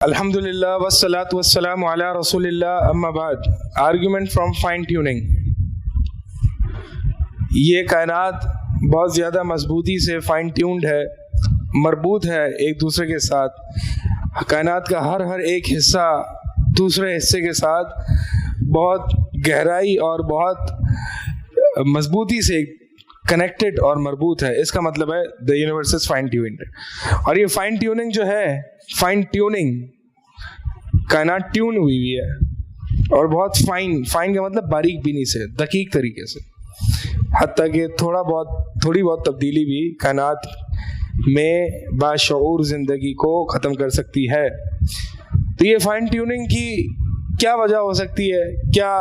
Alhamdulillah wassalatu wassalamu ala rasulillah amma ba'd. Argument from fine tuning. یہ کائنات بہت زیادہ مضبوطی سے فائن ٹیونڈ ہے، مربوط ہے ایک دوسرے کے ساتھ. کائنات کا ہر ایک حصہ دوسرے حصے کے ساتھ بہت گہرائی اور بہت مضبوطی سے کنیکٹڈ اور مربوط ہے. اس کا مطلب ہے the universe is fine tuned. اور یہ فائن ٹیوننگ جو ہے، فائن ٹیوننگ، کائنات ٹیون ہوئی ہے اور بہت فائن کا مطلب باریک بینی سے، دقیق طریقے سے، حتیٰ کہ تھوڑی بہت تبدیلی بھی کائنات میں باشعور زندگی کو ختم کر سکتی ہے. تو یہ فائن ٹیوننگ کی کیا وجہ ہو سکتی ہے؟ کیا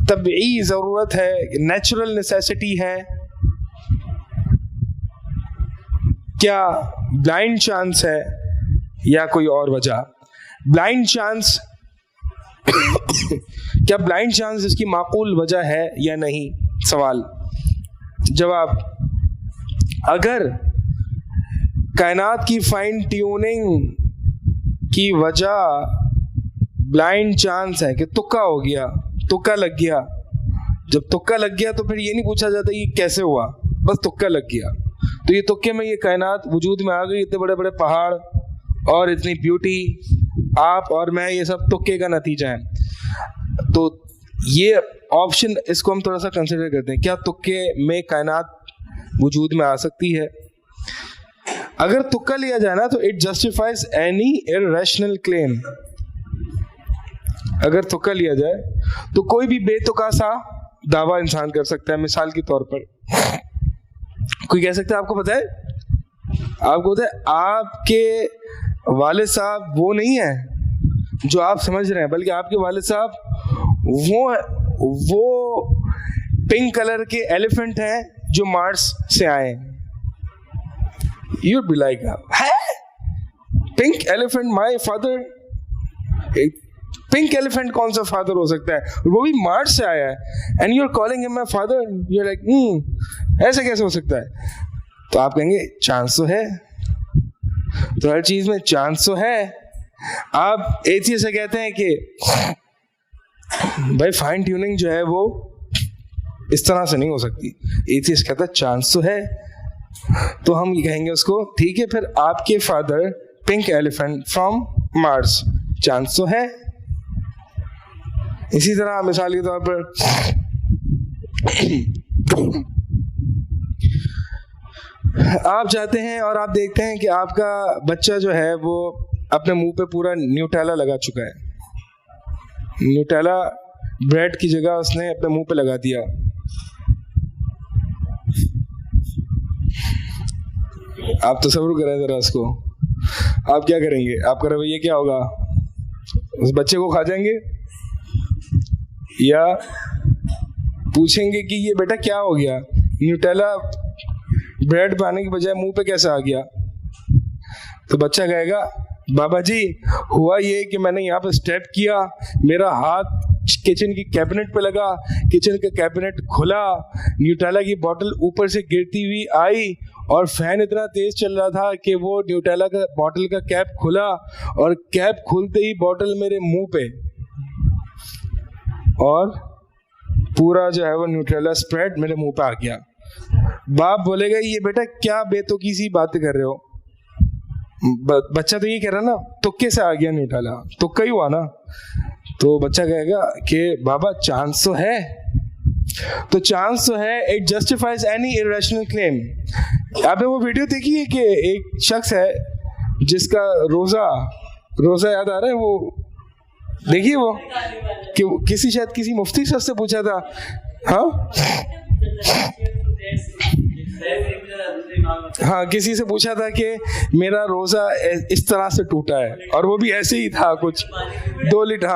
طبعی ضرورت ہے، نیچرل نیسیسٹی ہے، کیا بلائنڈ چانس ہے یا کوئی اور وجہ؟ بلائنڈ چانس کیا بلائنڈ چانس اس کی معقول وجہ ہے یا نہیں؟ سوال. جواب: اگر کائنات کی فائن ٹیوننگ کی وجہ بلائنڈ چانس ہے کہ تکا ہو گیا، تکا لگ گیا، جب تکا لگ گیا تو پھر یہ نہیں پوچھا جاتا یہ کیسے ہوا، بس تکا لگ گیا. تو یہ تکے میں یہ کائنات وجود میں آ گئی. اتنے بڑے بڑے پہاڑ اور اتنی بیوٹی، آپ اور میں، یہ سب تکے کا نتیجہ ہے. تو یہ آپشن، اس کو ہم تھوڑا سا کنسیڈر کرتے ہیں، کیا تکے میں کائنات وجود میں آ سکتی ہے؟ اگر تکا لیا جائے نا تو it justifies any irrational claim. اگر تکا لیا جائے تو کوئی بھی بے تکا سا دعویٰ انسان کر سکتا ہے. مثال کے طور پر کوئی کہہ سکتا ہے، آپ کو پتہ ہے آپ کے والد صاحب وہ نہیں ہیں جو آپ سمجھ رہے ہیں، بلکہ آپ کے والد صاحب وہ پنک کلر کے ایلیفنٹ ہیں جو مارس سے آئے ہیں. You be like pink elephant my father? Pink elephant کون سا فادر ہو سکتا ہے؟ وہ بھی مارس سے آیا ہے اینڈ یو آر کالنگ ہم my father. You are like ایسے کیسے ہو سکتا ہے؟ تو آپ کہیں گے چانس تو ہے. تو ہر چیز میں چانس تو ہے. آپ ایتھیسٹ سے کہتے ہیں کہ بھائی فائن ٹیوننگ جو ہے وہ اس طرح سے نہیں ہو سکتی. ایتھیسٹ کہتا ہے چانس تو ہے. تو ہم یہ کہیں گے اس کو، ٹھیک ہے پھر آپ کے father pink elephant from Mars, chance تو ہے. اسی طرح مثال کے طور پر آپ جاتے ہیں اور آپ دیکھتے ہیں کہ آپ کا بچہ جو ہے وہ اپنے منہ پہ پورا نیوٹیلا لگا چکا ہے. نیوٹیلا بریڈ کی جگہ اس نے اپنے منہ پہ لگا دیا. آپ تصور کریں ذرا اس کو، آپ کیا کریں گے؟ آپ کا رویہ کیا ہوگا؟ اس بچے کو کھا جائیں گے یا پوچھیں گے کہ یہ بیٹا کیا ہو گیا، نیوٹیلا بریڈ پانے کی بجائے منہ پہ کیسے آ گیا؟ تو بچہ کہے گا بابا جی ہوا یہ کہ میں نے یہاں پہ اسٹیپ کیا، میرا ہاتھ کچن کی کیبنٹ پہ لگا، کچن کا کیبنٹ کھلا، نیوٹیلا کی بوٹل اوپر سے گرتی ہوئی آئی اور فین اتنا تیز چل رہا تھا کہ وہ نیوٹیلا کا بوٹل کا کیپ کھلا اور کیپ کھلتے ہی بوٹل میرے منہ پہ، اور پورا جو ہے وہ نیوٹریلا اسپریڈ میرے منہ پہ آ گیا. باپ بولے گا یہ بیٹا کیا بے توکی سی باتیں کر رہے ہو؟ بچہ تو یہ کہہ رہا نا تکے سے آ گیا نیوٹریلا، تکا ہی ہوا نا. تو بچہ کہے گا کہ بابا چانس تو ہے. تو چانس تو ہے، it justifies any irrational claim. آپ نے وہ ویڈیو دیکھی ہے کہ ایک شخص ہے جس کا روزہ یاد آ رہا ہے؟ وہ دیکھیے، وہ کہ کسی مفتی سے اس سے پوچھا تھا، ہاں کسی سے پوچھا تھا کہ میرا روزہ اس طرح سے ٹوٹا ہے، اور وہ بھی ایسے ہی تھا کچھ 2 لیٹر.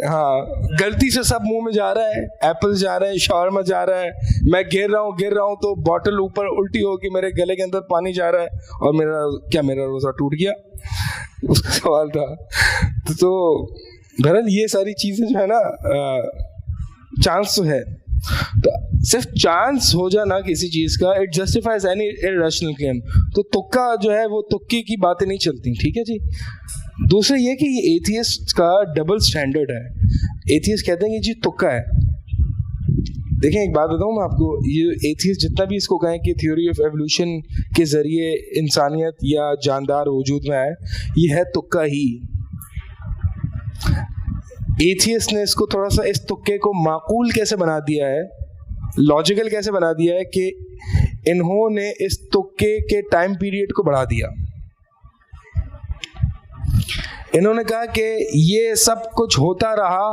ہاں غلطی سے سب منہ میں جا رہا ہے، ایپل جا رہا ہے، شاورما جا رہا ہے، میں گر رہا ہوں تو بوٹل اوپر الٹی ہو کے میرے گلے کے اندر پانی جا رہا ہے، اور میرا روزہ ٹوٹ گیا؟ اس کا سوال تھا. تو بہرحال یہ ساری چیزیں جو ہے نا چانس تو ہے. تو صرف چانس ہو جانا کسی چیز کا it justifies any irrational claim. تو تکا جو ہے وہ تکے کی باتیں نہیں چلتی. ٹھیک ہے جی. دوسرا یہ کہ یہ ایتھیسٹ کا ڈبل سٹینڈرڈ ہے. ایتھیسٹ کہتے ہیں کہ جی تکا ہے. دیکھیں ایک بات بتاؤں میں آپ کو, یہ ایتھیسٹ جتنا بھی اس کو کہیں کہ تھیوری آف ایولیوشن کے ذریعے انسانیت یا جاندار وجود میں آئے, یہ ہے تکا ہی. ایتھیسٹ نے اس کو تھوڑا سا اس تکے کو معقول کیسے بنا دیا ہے, لاجیکل کیسے بنا دیا ہے کہ انہوں نے اس تکے کے ٹائم پیریڈ کو بڑھا دیا. انہوں نے کہا کہ یہ سب کچھ ہوتا رہا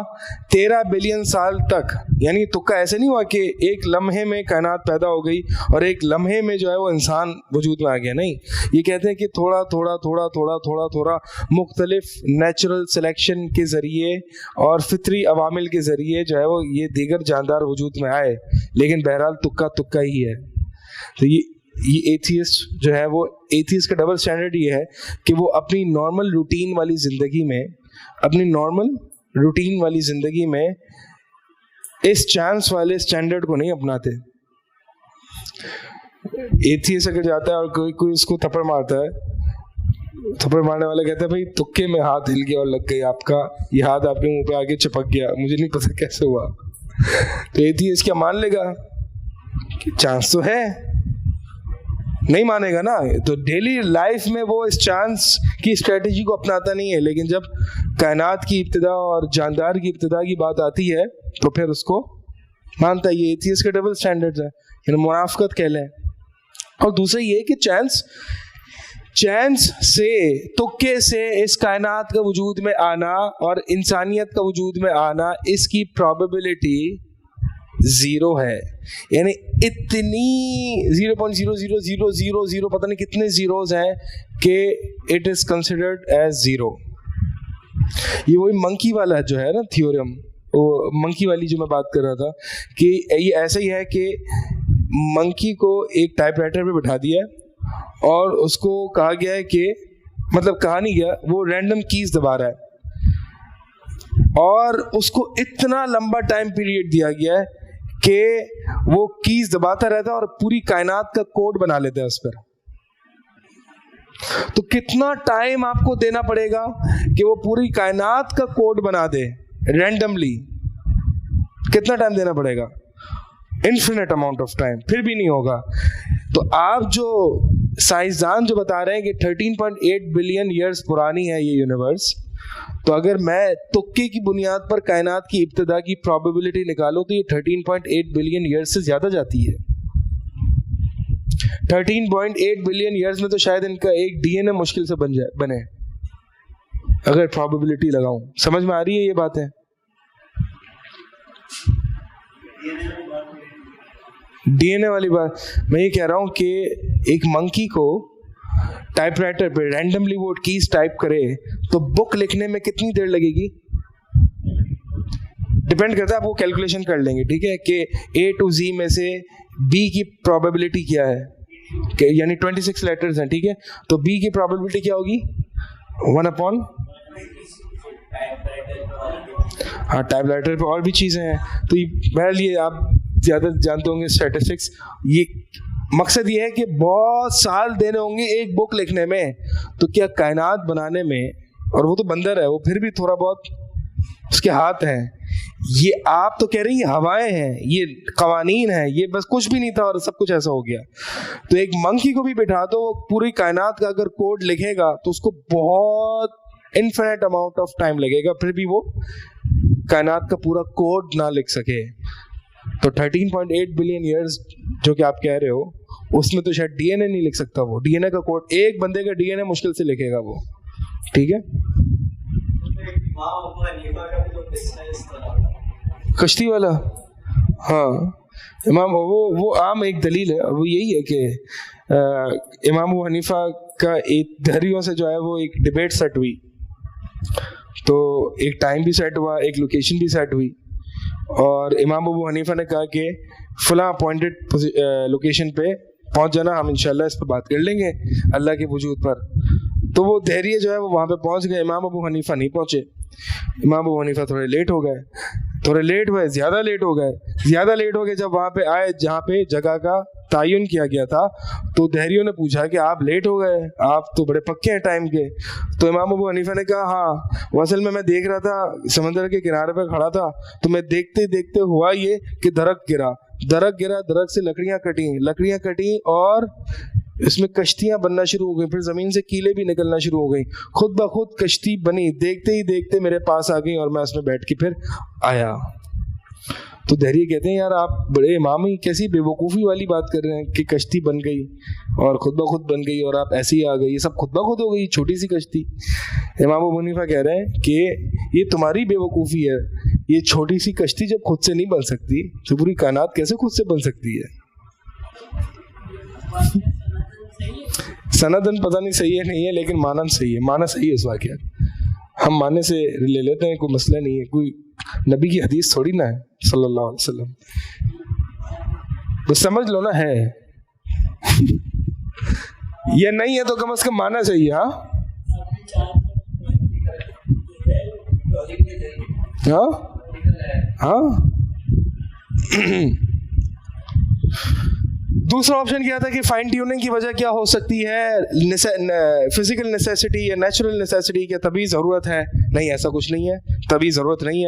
13 بلین سال تک. یعنی تکا ایسے نہیں ہوا کہ ایک لمحے میں کائنات پیدا ہو گئی اور ایک لمحے میں جو ہے وہ انسان وجود میں آ گیا. نہیں, یہ کہتے ہیں کہ تھوڑا تھوڑا تھوڑا تھوڑا تھوڑا تھوڑا مختلف نیچرل سلیکشن کے ذریعے اور فطری عوامل کے ذریعے جو ہے وہ یہ دیگر جاندار وجود میں آئے, لیکن بہرحال تکا تکا ہی ہے. تو یہ ایتھیسٹ جو ہے وہ ایتھیسٹ کا ڈبل سٹینڈرڈ یہ ہے کہ وہ اپنی نارمل روٹین والی زندگی میں اس چانس والے سٹینڈرڈ کو نہیں اپناتے. ایتھیسٹ اگر جاتا ہے اور کوئی اس کو تھپڑ مارتا ہے, تھپڑ مارنے والا کہتا ہے بھائی تکے میں ہاتھ ہل گیا اور لگ گئی آپ کا, یہ ہاتھ آپ کے منہ پہ آگے چپک گیا, مجھے نہیں پتا کیسے ہوا. تو ایتھیسٹ کیا مان لے گا کہ چانس تو ہے؟ نہیں مانے گا نا. تو ڈیلی لائف میں وہ اس چانس کی اسٹریٹجی کو اپناتا نہیں ہے, لیکن جب کائنات کی ابتدا اور جاندار کی ابتدا کی بات آتی ہے تو پھر اس کو مانتا ہے. یہ ایتھیسٹ کے ڈبل سٹینڈرڈز ہیں, یعنی منافقت کہہ لیں. اور دوسرا یہ کہ چانس سے تکے سے اس کائنات کا وجود میں آنا اور انسانیت کا وجود میں آنا, اس کی پرابیبلٹی زیرو ہے. یعنی اتنی 0.00000 پتہ نہیں کتنے زیروز ہیں کہ it is considered as zero. یہ وہی منکی والا جو ہے نا تھیورم, وہ منکی والی جو میں بات کر رہا تھا, کہ یہ ایسا ہی ہے کہ منکی کو ایک ٹائپ رائٹر پہ بٹھا دیا ہے اور اس کو کہا گیا ہے کہ, مطلب کہا نہیں گیا, وہ رینڈم کیز دبا رہا ہے اور اس کو اتنا لمبا ٹائم پیریڈ دیا گیا ہے کہ وہ کیز دباتا رہتا ہے اور پوری کائنات کا کوڈ بنا لیتا ہے اس پر. تو کتنا ٹائم آپ کو دینا پڑے گا کہ وہ پوری کائنات کا کوڈ بنا دے رینڈملی؟ کتنا ٹائم دینا پڑے گا؟ Infinite amount of time. پھر بھی نہیں ہوگا. تو آپ جو سائنسدان جو بتا رہے ہیں کہ 13.8 بلین ایئرز پرانی ہے یہ یونیورس, تو اگر میں تکے کی بنیاد پر کائنات کی ابتدا کی پرابیبلٹی نکالوں تو یہ 13.8 بلین ایئرز سے زیادہ جاتی ہے. 13.8 بلین ایئرز میں تو شاید ان کا ایک ڈی این اے مشکل سے بنے, اگر پرابیبلٹی لگاؤں. سمجھ میں آ رہی ہے یہ باتیں؟ ڈی این اے والی بات میں یہ کہہ رہا ہوں کہ ایک منکی کو ٹائپ رائٹر پہ رینڈملی وہ کیز ٹائپ کرے تو بک لکھنے میں کتنی دیر لگے گی؟ ڈپینڈ کرتا ہے, آپ وہ کیلکولیشن کر لیں گے, ٹھیک ہے, کہ A to Z میں سے B کی پرابیبلٹی کیا ہے, کہ یعنی 26 لیٹرز ہیں, ٹھیک ہے, تو B کی پرابیبلٹی کیا ہوگی 1/. ہاں ٹائپ رائٹر پہ اور بھی چیزیں ہیں. تو بہرحال یہ آپ زیادہ جانتے ہوں گے اسٹیٹسٹکس. یہ مقصد یہ ہے کہ بہت سال دینے ہوں گے ایک بک لکھنے میں, تو کیا کائنات بنانے میں, اور وہ تو بندر ہے, وہ پھر بھی تھوڑا بہت اس کے ہاتھ ہیں. یہ آپ تو کہہ رہے ہیں یہ ہوائیں ہیں, یہ قوانین ہیں, یہ بس کچھ بھی نہیں تھا اور سب کچھ ایسا ہو گیا. تو ایک منکی کو بھی بٹھا دو, پوری کائنات کا اگر کوڈ لکھے گا تو اس کو بہت انفینٹ اماؤنٹ آف ٹائم لگے گا, پھر بھی وہ کائنات کا پورا کوڈ نہ لکھ سکے. تو 13.8 بلین ایئرز جو کہ آپ کہہ رہے ہو, اس میں تو شاید ڈی این اے نہیں لکھ سکتا. وہ ڈی این اے کا کوڈ, ایک بندے کا ڈی این اے مشکل سے لکھے گا وہ, ٹھیک ہے. کشتی والا, ہاں امام, وہ عام ایک دلیل ہے, وہ یہی ہے کہ امام ابو حنیفہ کا ایک دہریوں سے جو ہے وہ ایک ڈبیٹ سیٹ ہوئی, تو ایک ٹائم بھی سیٹ ہوا, ایک لوکیشن بھی سیٹ ہوئی, اور امام ابو حنیفہ نے کہا کہ فلاں اپوائنٹڈ لوکیشن پہ پہنچ جانا, ہم انشاءاللہ اس پہ بات کر لیں گے اللہ کے وجود پر. تو وہ دہریے جو ہے وہ وہاں پہ پہنچ گئے, امام ابو حنیفہ نہیں پہنچے. امام ابو حنیفہ تھوڑے لیٹ ہو گئے, تھوڑے لیٹ ہوئے, زیادہ لیٹ ہو گئے. جب وہاں پہ آئے جہاں پہ جگہ کا تعین کیا گیا تھا, تو دہریوں نے پوچھا کہ آپ لیٹ ہو گئے, آپ تو بڑے پکے ہیں ٹائم کے. تو امام ابو حنیفہ نے کہا ہاں, اصل میں دیکھ رہا تھا, سمندر کے کنارے پہ کھڑا تھا, تو میں دیکھتے دیکھتے ہوا یہ کہ درخت گرا, درخت سے لکڑیاں کٹیں اور اس میں کشتیاں بننا شروع ہو گئی, پھر زمین سے کیلیں بھی نکلنا شروع ہو گئی, خود بخود کشتی بنی, دیکھتے ہی دیکھتے میرے پاس آ گئی اور میں اس میں بیٹھ کے پھر آیا. تو دہریے کہتے ہیں یار آپ بڑے امام ہی کیسی بے وقوفی والی بات کر رہے ہیں کہ کشتی بن گئی اور خود بخود بن گئی اور آپ ایسے ہی آ گئی, یہ سب خود بخود ہو گئی, چھوٹی سی کشتی. امام ابو حنیفہ کہہ رہے ہیں کہ یہ تمہاری بے وقوفی ہے, یہ چھوٹی سی کشتی جب خود سے نہیں بن سکتی تو پوری کائنات کیسے خود سے بن سکتی ہے؟ سندن پتہ نہیں صحیح ہے نہیں ہے, لیکن مانن صحیح ہے, مانا صحیح ہے اس واقعہ. ہم ماننے سے لے لیتے ہیں, کوئی مسئلہ نہیں ہے, کوئی نبی کی حدیث تھوڑی نہ ہے صلی اللہ علیہ وسلم. بس سمجھ لو نا, ہے یہ نہیں ہے تو کم از کم مانا چاہیے. ہاں ہاں. دوسرا آپشن کیا تھا کہ فائن ٹیوننگ کی وجہ کیا ہو سکتی ہے, فزیکل نیسیسٹی یا نیچرل نیسیسٹی, کیا طبعی ضرورت ہے؟ نہیں, ایسا کچھ نہیں ہے, طبعی ضرورت نہیں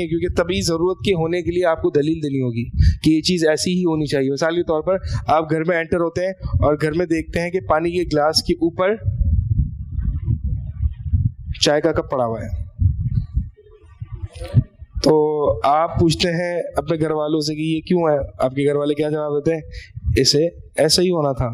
ہے, کیونکہ طبعی ضرورت کے ہونے کے لیے آپ کو دلیل دینی ہوگی کہ یہ چیز ایسی ہی ہونی چاہیے. مثال کے طور پر آپ گھر میں انٹر ہوتے ہیں اور گھر میں دیکھتے ہیں کہ پانی کے گلاس کے اوپر چائے کا کپ پڑا ہوا ہے, تو آپ پوچھتے ہیں اپنے گھر والوں سے کہ یہ کیوں ہے؟ آپ کے گھر والے کیا جواب دیتے ہیں؟ اسے ایسا ہی ہونا تھا,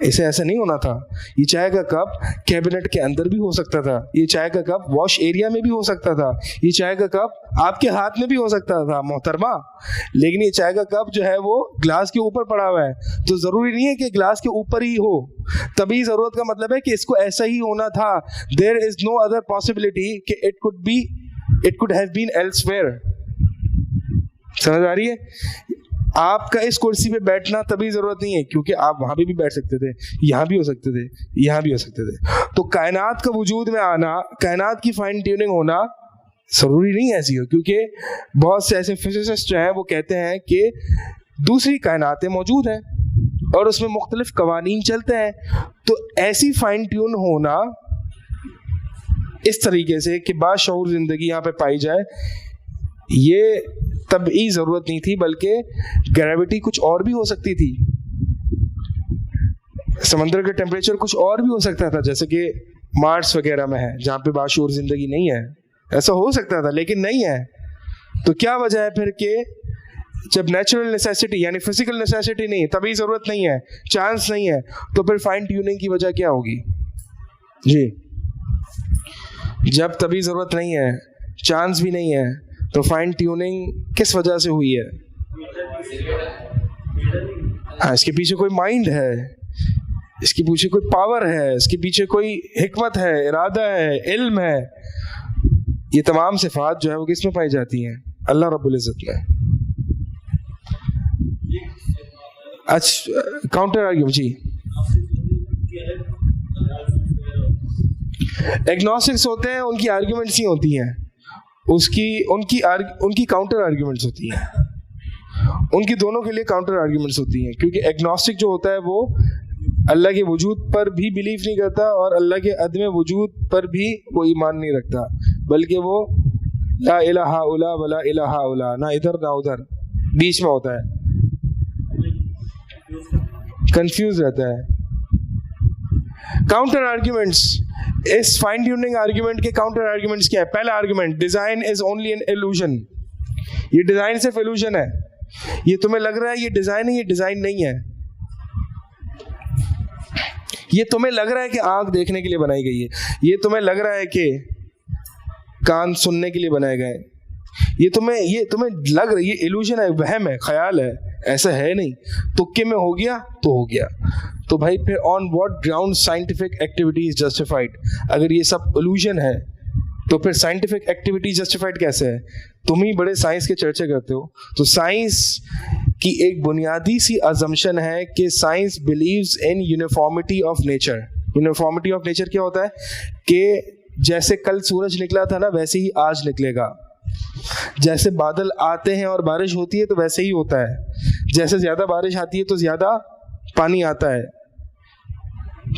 اسے ایسا نہیں ہونا تھا. یہ چائے کا کپ کیبنٹ کے اندر بھی ہو سکتا تھا, یہ چائے کا کپ واش ایریا میں بھی ہو سکتا تھا, یہ چائے کا کپ آپ کے ہاتھ میں بھی ہو سکتا تھا محترمہ, لیکن یہ چائے کا کپ جو ہے وہ گلاس کے اوپر پڑا ہوا ہے, تو ضروری نہیں ہے کہ گلاس کے اوپر ہی ہو. طبعی ضرورت کا مطلب ہے کہ اس کو ایسا ہی ہونا تھا. دیر از نو ادر پاسبلٹی کہ it could have been elsewhere. سمجھ آ رہی ہے؟ آپ کا اس کرسی پہ بیٹھنا طبعی ضرورت نہیں ہے, کیونکہ آپ وہاں پہ بھی بیٹھ سکتے تھے, یہاں بھی ہو سکتے تھے, یہاں بھی ہو سکتے تھے. تو کائنات کا وجود میں آنا, کائنات کی فائن ٹیوننگ ہونا ضروری نہیں ایسی ہو, کیونکہ بہت سے ایسے فزسسٹ جو ہیں وہ کہتے ہیں کہ دوسری کائناتیں موجود ہیں اور اس میں مختلف قوانین چلتے ہیں. تو ایسی فائن ٹیون ہونا اس طریقے سے کہ باشعور زندگی یہاں پہ پائی جائے, یہ طبعی ضرورت نہیں تھی, بلکہ گریوٹی کچھ اور بھی ہو سکتی تھی, سمندر کا ٹیمپریچر کچھ اور بھی ہو سکتا تھا, جیسے کہ مارس وغیرہ میں ہے جہاں پہ باشعور زندگی نہیں ہے. ایسا ہو سکتا تھا لیکن نہیں ہے. تو کیا وجہ ہے پھر کہ جب نیچرل نیسیسٹی یعنی فزیکل نیسیسٹی نہیں, طبعی ضرورت نہیں ہے, چانس نہیں ہے, تو پھر فائن ٹیوننگ کی وجہ کیا ہوگی؟ جی, جب طبعی ضرورت نہیں ہے, چانس بھی نہیں ہے, تو فائن ٹیوننگ کس وجہ سے ہوئی ہے؟ ہاں, اس کے پیچھے کوئی مائنڈ ہے, اس کے پیچھے کوئی پاور ہے, اس کے پیچھے کوئی حکمت ہے, ارادہ ہے, علم ہے. یہ تمام صفات جو ہے وہ کس میں پائی جاتی ہیں؟ اللہ رب العزت میں. اچھا, کاؤنٹر آرگیومنٹ. جی, ایگنوسٹکس ہوتے ہیں, ان کی آرگیومنٹس ہی ہوتی ہیں, ان کی کاؤنٹر آرگیومنٹس ہوتی ہیں, ان کی دونوں کے لیے کاؤنٹر آرگیومنٹس ہوتی ہیں. کیونکہ ایگنوسٹک جو ہوتا ہے وہ اللہ کے وجود پر بھی بلیو نہیں کرتا اور اللہ کے عدم وجود پر بھی وہ ایمان نہیں رکھتا, بلکہ وہ لا الہ الا ولا الہ الا, نہ ادھر نہ ادھر, بیچ میں ہوتا ہے, کنفیوز رہتا ہے. کاؤنٹر آرگیومنٹس, اس فائن ٹیوننگ آرگیومنٹ کے کاؤنٹر آرگیومنٹس کیا ہے؟ پہلا argument, design is only an illusion. یہ ڈیزائن صرف ایلوژن ہے. یہ تمہیں لگ رہا ہے یہ ڈیزائن ہے, یہ ڈیزائن نہیں ہے. یہ تمہیں لگ رہا ہے کہ آنکھ دیکھنے کے لیے بنائی گئی ہے, یہ تمہیں لگ رہا ہے کہ کان سننے کے لیے بنائے گئے, یہ تمہیں لگ رہا ہے, یہ ایلوژن ہے, وہم ہے, خیال ہے, ایسا ہے نہیں. تکے میں ہو گیا تو ہو گیا. تو بھائی پھر on what ground scientific activity is justified? اگر یہ سب ایلوژن ہے تو پھر سائنٹیفک ایکٹیویٹی جسٹیفائڈ کیسے ہے؟ تم ہی بڑے سائنس کے چرچے کرتے ہو. تو سائنس کی ایک بنیادی سی ازمپشن ہے کہ science believes in uniformity of nature. Uniformity of nature کیا ہوتا ہے؟ کہ جیسے کل سورج نکلا تھا نا ویسے ہی آج نکلے گا. جیسے بادل آتے ہیں اور بارش ہوتی ہے تو ویسے ہی ہوتا ہے. جیسے زیادہ بارش آتی ہے تو زیادہ پانی آتا ہے.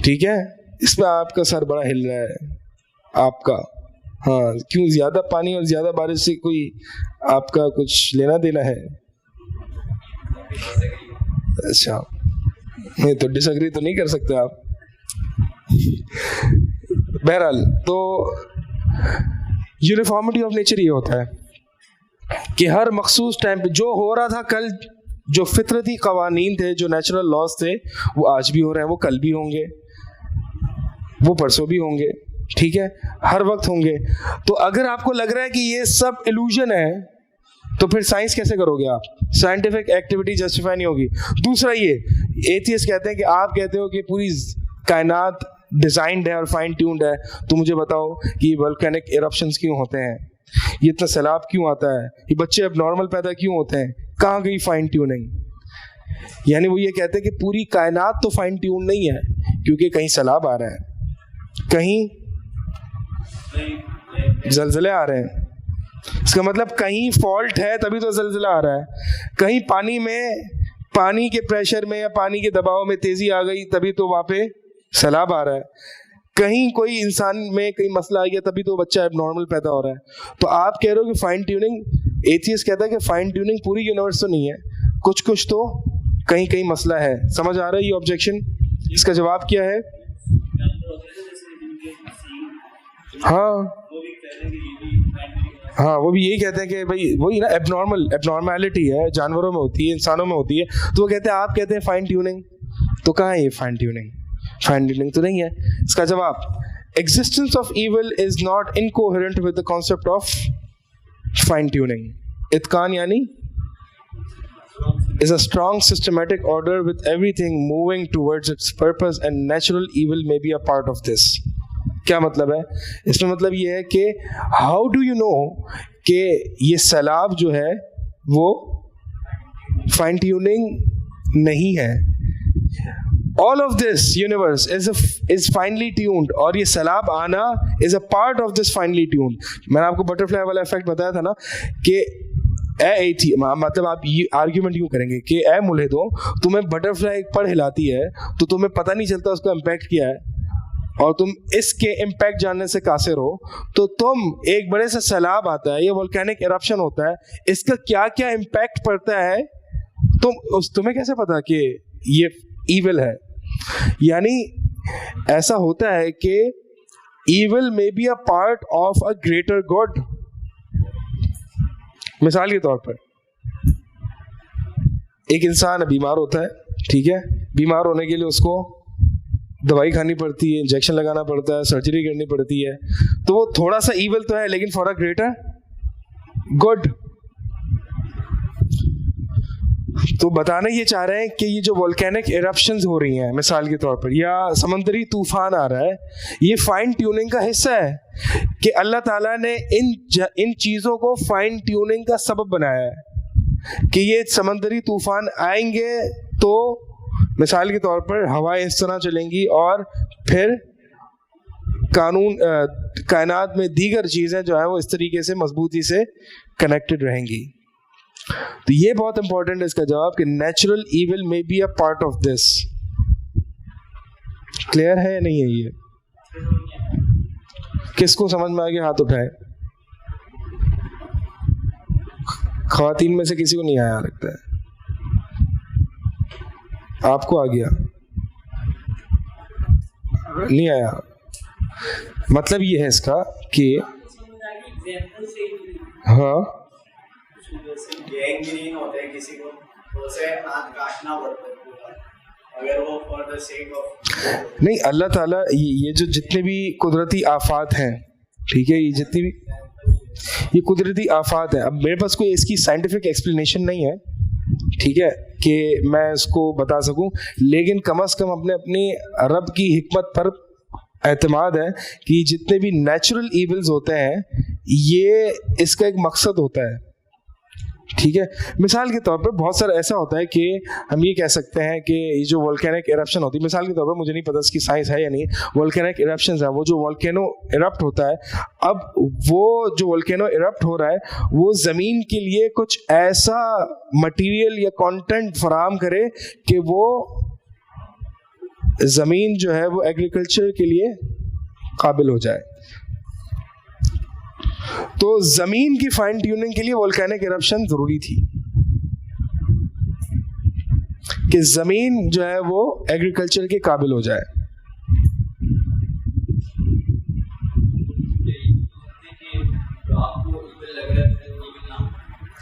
ٹھیک ہے, اس میں آپ کا سر بڑا ہل رہا ہے آپ کا. ہاں, کیوں زیادہ پانی اور زیادہ بارش سے کوئی آپ کا کچھ لینا دینا ہے؟ اچھا, نہیں تو ڈس ایگری تو نہیں کر سکتے آپ. بہرحال تو یونیفارمٹی آف نیچر یہ ہوتا ہے کہ ہر مخصوص ٹائم پہ جو ہو رہا تھا کل, جو فطرتی قوانین تھے, جو نیچرل لاز تھے, وہ آج بھی ہو رہے ہیں, وہ کل بھی ہوں گے, وہ پرسوں بھی ہوں گے. ٹھیک ہے, ہر وقت ہوں گے. تو اگر آپ کو لگ رہا ہے کہ یہ سب ایلوژن ہے تو پھر سائنس کیسے کرو گے آپ؟ سائنٹیفک ایکٹیویٹی جسٹیفائی نہیں ہوگی. دوسرا یہ ایتھیسٹ کہتے ہیں کہ آپ کہتے ہو کہ پوری کائنات ڈیزائنڈ ہے اور فائن ٹیونڈ ہے, تو مجھے بتاؤ کہ یہ والکینک ایرپشنز کیوں ہوتے ہیں, یہ اتنا سیلاب کیوں آتا ہے, یہ بچے اب نارمل پیدا کیوں ہوتے ہیں, کہاں گئی فائن ٹیوننگ؟ یعنی وہ یہ کہتے ہیں کہ پوری کائنات تو فائن ٹیون نہیں ہے, کیونکہ کہیں سیلاب آ رہا ہے, کہیں زلزلے آ رہے ہیں. اس کا مطلب کہیں فالٹ ہے تبھی تو زلزلہ آ رہا ہے, کہیں پانی کے پریشر میں یا پانی کے دباؤ میں تیزی آ گئی تبھی تو وہاں پہ سیلاب آ رہا ہے, کہیں کوئی انسان میں کہیں مسئلہ آ گیا تبھی تو بچہ اب نارمل پیدا ہو رہا ہے. تو آپ کہہ رہے ہو کہ فائن ٹیوننگ, ایتھیسٹ کہتا ہے کہ فائن ٹیوننگ پوری یونیورس تو نہیں ہے, کچھ تو کہیں مسئلہ ہے. سمجھ آ رہا ہے یہ آبجیکشن؟ اس کا جواب کیا ہے؟ ہاں وہ بھی یہی کہتے ہیں کہ بھائی وہی نا ایبنارملٹی ہے, جانوروں میں ہوتی ہے, انسانوں میں ہوتی ہے. تو وہ کہتے ہیں, آپ کہتے ہیں فائن ٹیوننگ, تو کہاں ہے یہ فائن ٹیوننگ؟ فائن ٹیوننگ تو نہیں ہے. اس کا جواب, existence of evil is not incoherent with the concept of fine tuning. اتقان یعنی is a strong systematic order with everything moving towards its purpose and natural evil may be a part of this. کیا مطلب ہے اس میں؟ مطلب یہ ہے کہ ہاؤ ڈو یو نو کہ یہ سیلاب جو ہے وہ فائن ٹیوننگ نہیں ہے. all of this universe is finely tuned, اور یہ سیلاب آنا is a part of this finely tuned. میں نے آپ کو بٹر فلائی والا افیکٹ بتایا تھا نا کہ مطلب آپ یہ آرگیومنٹ یوں کریں گے کہ اے ملحدوں, تمہیں بٹر فلائی پر ہلاتی ہے تو تمہیں پتہ نہیں چلتا اس کا امپیکٹ کیا ہے, اور تم اس کے امپیکٹ جاننے سے قاصر ہو, تو تم ایک بڑے سے سیلاب آتا ہے, یہ والکینک ایرپشن ہوتا ہے, اس کا کیا کیا امپیکٹ پڑتا ہے, تمہیں کیسے پتا کہ یہ ایول ہے؟ یعنی ایسا ہوتا ہے کہ evil may be a part of a greater good. مثال کے طور پر ایک انسان بیمار ہوتا ہے, ٹھیک ہے, بیمار ہونے کے لیے اس کو دوائی کھانی پڑتی ہے, انجیکشن لگانا پڑتا ہے, سرجری کرنی پڑتی ہے, تو وہ تھوڑا سا ایول تو ہے لیکن فار اے گریٹر گڈ. تو بتانا یہ چاہ رہے ہیں کہ یہ جو والکینک ایرپشنز ہو رہی ہیں مثال کے طور پر, یا سمندری طوفان آ رہا ہے, یہ فائن ٹیوننگ کا حصہ ہے کہ اللہ تعالیٰ نے ان چیزوں کو فائن ٹیوننگ کا سبب بنایا ہے کہ یہ سمندری طوفان آئیں گے تو مثال کے طور پر ہوائیں اس طرح چلیں گی اور پھر کائنات میں دیگر چیزیں جو ہیں وہ اس طریقے سے مضبوطی سے کنیکٹڈ رہیں گی. تو یہ بہت امپورٹنٹ ہے اس کا جواب کہ نیچرل ایول میں be a part of this. Clear ہے یا نہیں ہے؟ یہ کس کو سمجھ میں آ گیا ہاتھ اٹھائے. خواتین میں سے کسی کو نہیں آیا لگتا ہے, آپ کو آ گیا نہیں آیا. مطلب یہ ہے اس کا کہ ہاں نہیں, اللہ تعالیٰ یہ جو جتنے بھی قدرتی آفات ہیں, ٹھیک ہے, یہ جتنی بھی یہ قدرتی آفات ہیں, اب میرے پاس کوئی اس کی سائنٹیفک ایکسپلینیشن نہیں ہے, ٹھیک ہے, کہ میں اس کو بتا سکوں, لیکن کم از کم اپنی رب کی حکمت پر اعتماد ہے کہ جتنے بھی نیچرل ایولز ہوتے ہیں یہ اس کا ایک مقصد ہوتا ہے, ٹھیک ہے. مثال کے طور پر بہت سارا ایسا ہوتا ہے کہ ہم یہ کہہ سکتے ہیں کہ یہ جو والکینک ایرپشن ہوتی ہے, مثال کے طور پر مجھے نہیں پتا اس کی سائنس ہے یا نہیں, والکینک ایرپشنز ہیں, وہ جو والکینو ایرپٹ ہوتا ہے, اب وہ جو والکینو ایرپٹ ہو رہا ہے وہ زمین کے لیے کچھ ایسا مٹیریل یا کانٹینٹ فراہم کرے کہ وہ زمین جو ہے وہ ایگریکلچر کے لیے قابل ہو جائے. تو زمین کی فائن ٹیوننگ کے لیے والکینک ایرپشن ضروری تھی کہ زمین جو ہے وہ ایگریکلچر کے قابل ہو جائے.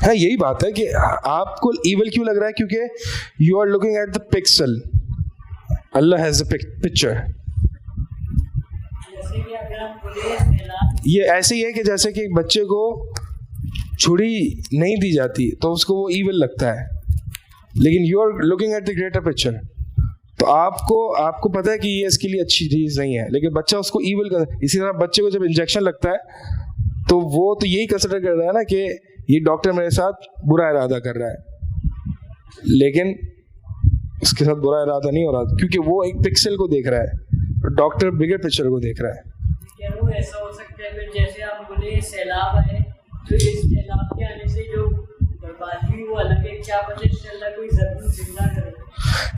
ہاں یہی بات ہے کہ آپ کو ایول کیوں لگ رہا ہے, کیونکہ you are looking at the pixel, Allah has a picture. یہ ایسے ہی ہے کہ جیسے کہ بچے کو چھری نہیں دی جاتی تو اس کو وہ ایول لگتا ہے, لیکن you are looking at the greater picture. تو آپ کو پتا ہے کہ یہ اس کے لیے اچھی چیز نہیں ہے, لیکن بچہ اس کو ایول کرتا ہے. اسی طرح بچے کو جب انجیکشن لگتا ہے تو وہ تو یہی کنسیڈر کر رہا ہے نا کہ یہ ڈاکٹر میرے ساتھ برا ارادہ کر رہا ہے, لیکن اس کے ساتھ برا ارادہ نہیں ہو رہا, کیونکہ وہ ایک پکسل کو دیکھ رہا ہے, ڈاکٹر بگر پکچر کو دیکھ رہا ہے. ایسا ہو سکتا ہے جیسے آپ بولے سیلاب آئے تو اس سیلاب کے آنے سے جو بربادی وہ الگ ہے, کیا پتہ انشاءاللہ کوئی ضرور زندہ کرے,